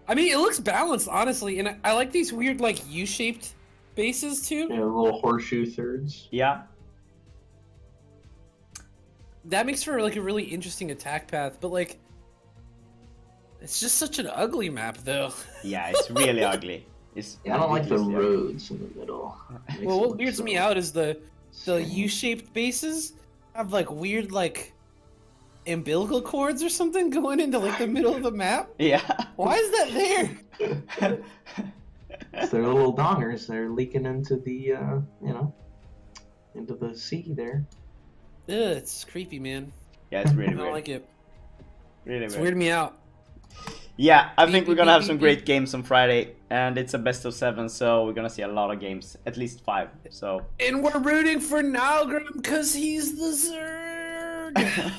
Speaker 2: I mean, it looks balanced, honestly, and I like these weird, like, U-shaped bases, too.
Speaker 3: Yeah, little horseshoe thirds.
Speaker 1: Yeah.
Speaker 2: That makes for, like, a really interesting attack path, but, like, it's just such an ugly map, though.
Speaker 1: Yeah, it's really ugly. It's
Speaker 3: Yeah, I don't like the
Speaker 1: ridiculously ugly.
Speaker 3: roads in the middle. Makes
Speaker 2: Well,
Speaker 3: it
Speaker 2: what
Speaker 3: look
Speaker 2: weirds
Speaker 3: so
Speaker 2: me out is the
Speaker 3: strange.
Speaker 2: U-shaped bases have, like, weird, like, umbilical cords or something going into, like, the middle of the map.
Speaker 1: Yeah.
Speaker 2: Why is that there?
Speaker 3: It's their little dongers. They're leaking into the, you know, into the sea there.
Speaker 2: Ugh, it's creepy, man.
Speaker 1: Yeah, it's really
Speaker 2: I don't
Speaker 1: weird.
Speaker 2: like it.
Speaker 1: Really
Speaker 2: It's
Speaker 1: weird.
Speaker 2: weirding me out.
Speaker 1: Yeah, I
Speaker 2: Beep,
Speaker 1: think we're
Speaker 2: beep,
Speaker 1: gonna have
Speaker 2: beep,
Speaker 1: some
Speaker 2: beep,
Speaker 1: great games on Friday, and it's a best of 7, so we're gonna see a lot of games, at least 5. So
Speaker 2: And we're rooting for Nalgrim because he's the Zerg.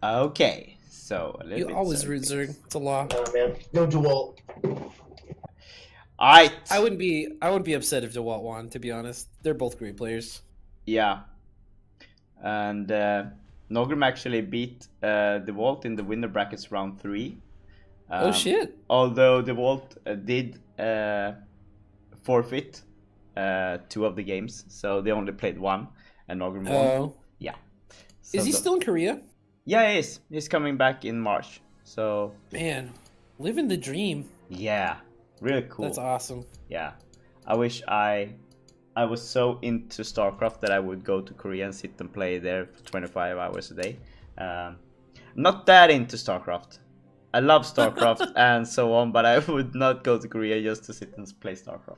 Speaker 1: okay, so a little
Speaker 2: You
Speaker 1: bit
Speaker 2: always
Speaker 1: Zerg
Speaker 2: root
Speaker 1: games.
Speaker 2: Zerg. It's a law.
Speaker 3: Oh man, no duel.
Speaker 1: Alright.
Speaker 2: I wouldn't be upset if DeWalt won, to be honest. They're both great players.
Speaker 1: Yeah. And Nogrim actually beat DeWalt in the winner brackets round 3.
Speaker 2: Oh shit.
Speaker 1: Although DeWalt did forfeit 2 of the games, so they only played 1, and Nogrim won.
Speaker 2: Oh.
Speaker 1: Yeah.
Speaker 2: Is he
Speaker 1: So
Speaker 2: still in Korea?
Speaker 1: Yeah, he is. He's coming back in March. So
Speaker 2: Man, living the dream.
Speaker 1: yeah, really cool.
Speaker 2: That's awesome.
Speaker 1: Yeah, I wish I was so into StarCraft that I would go to Korea and sit and play there for 25 hours a day. Not that into StarCraft. I love StarCraft and so on, but I would not go to Korea just to sit and play StarCraft.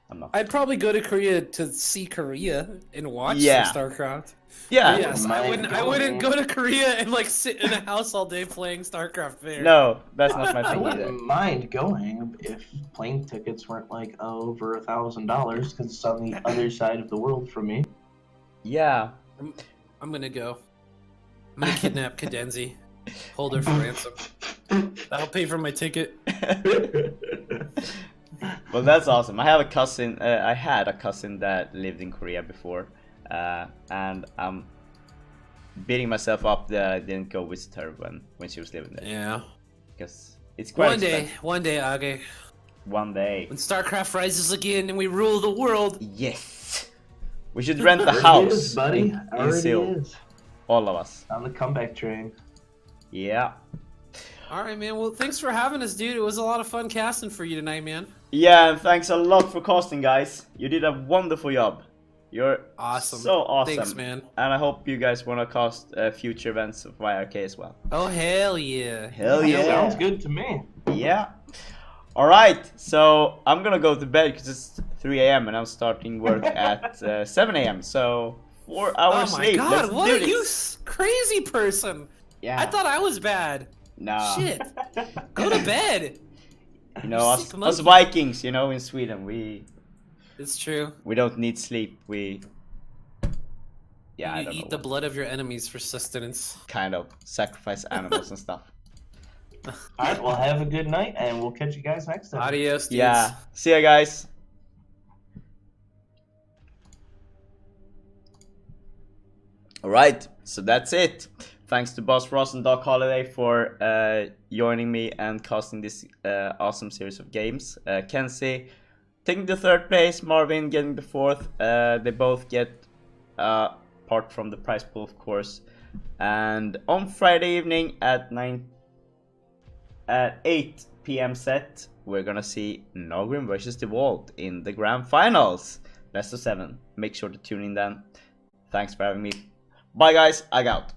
Speaker 1: I'm not.
Speaker 2: I'd probably go to Korea to see Korea and watch
Speaker 1: Yeah.
Speaker 2: some StarCraft.
Speaker 1: Yeah.
Speaker 2: Yes, I
Speaker 3: Mind
Speaker 2: wouldn't
Speaker 3: going.
Speaker 2: go to Korea and like sit in a house all day playing StarCraft there.
Speaker 1: No, that's not my
Speaker 3: I
Speaker 1: thing either.
Speaker 3: wouldn't mind going if plane tickets weren't like over $1,000 because it's on the other side of the world from me.
Speaker 1: Yeah.
Speaker 2: I'm gonna go. I'm gonna kidnap KenZy. Hold her for ransom. That'll pay for my ticket.
Speaker 1: Well, that's awesome. I have a cousin. I had a cousin that lived in Korea before, and I'm beating myself up that I didn't go visit her when she was living there,
Speaker 2: Yeah.
Speaker 1: because it's quite expensive.
Speaker 2: One day, AgGe.
Speaker 1: One day.
Speaker 2: When StarCraft rises again and we rule the world.
Speaker 1: Yes. We should rent the
Speaker 3: Already
Speaker 1: house,
Speaker 3: is, buddy.
Speaker 1: in
Speaker 3: Already
Speaker 1: Seoul.
Speaker 3: is.
Speaker 1: All of us.
Speaker 3: On the comeback train.
Speaker 1: Yeah.
Speaker 2: All right, man. Well, thanks for having us, dude. It was a lot of fun casting for you tonight, man.
Speaker 1: Yeah, and thanks a lot for casting, guys. You did a wonderful job. You're
Speaker 2: Awesome.
Speaker 1: so awesome.
Speaker 2: Thanks, man.
Speaker 1: And I hope you guys want to cast future events of iRk as well.
Speaker 2: Oh, hell yeah.
Speaker 1: Hell yeah.
Speaker 3: Sounds good to me.
Speaker 1: Yeah. Alright, so I'm gonna go to bed because it's 3 a.m. and I'm starting work at 7 a.m. So 4 hours
Speaker 2: Oh my
Speaker 1: sleep.
Speaker 2: god,
Speaker 1: Let's
Speaker 2: what
Speaker 1: do
Speaker 2: are
Speaker 1: this.
Speaker 2: you crazy person?
Speaker 1: Yeah.
Speaker 2: I thought I was bad.
Speaker 1: Nah.
Speaker 2: Shit. Go to bed.
Speaker 1: You know, us
Speaker 2: Sick monkey.
Speaker 1: Vikings, you know, in Sweden, we
Speaker 2: It's true.
Speaker 1: don't need sleep. Yeah, I
Speaker 2: You
Speaker 1: don't
Speaker 2: eat
Speaker 1: know.
Speaker 2: the blood of your enemies for sustenance.
Speaker 1: Kind of sacrifice animals and stuff.
Speaker 3: Alright, well, have a good night, and we'll catch you guys next time.
Speaker 2: Adios, dudes.
Speaker 1: Yeah. See ya, guys. Alright, so that's it. Thanks to Boss Ross and Doc Holiday for joining me and casting this awesome series of games. KenZy taking the 3rd place, Marwin getting the 4th. They both get part from the prize pool, of course. And on Friday evening at 8 p.m. set, we're gonna see Nogrim versus DeWalt in the grand finals. Best of 7. Make sure to tune in then. Thanks for having me. Bye guys, I out.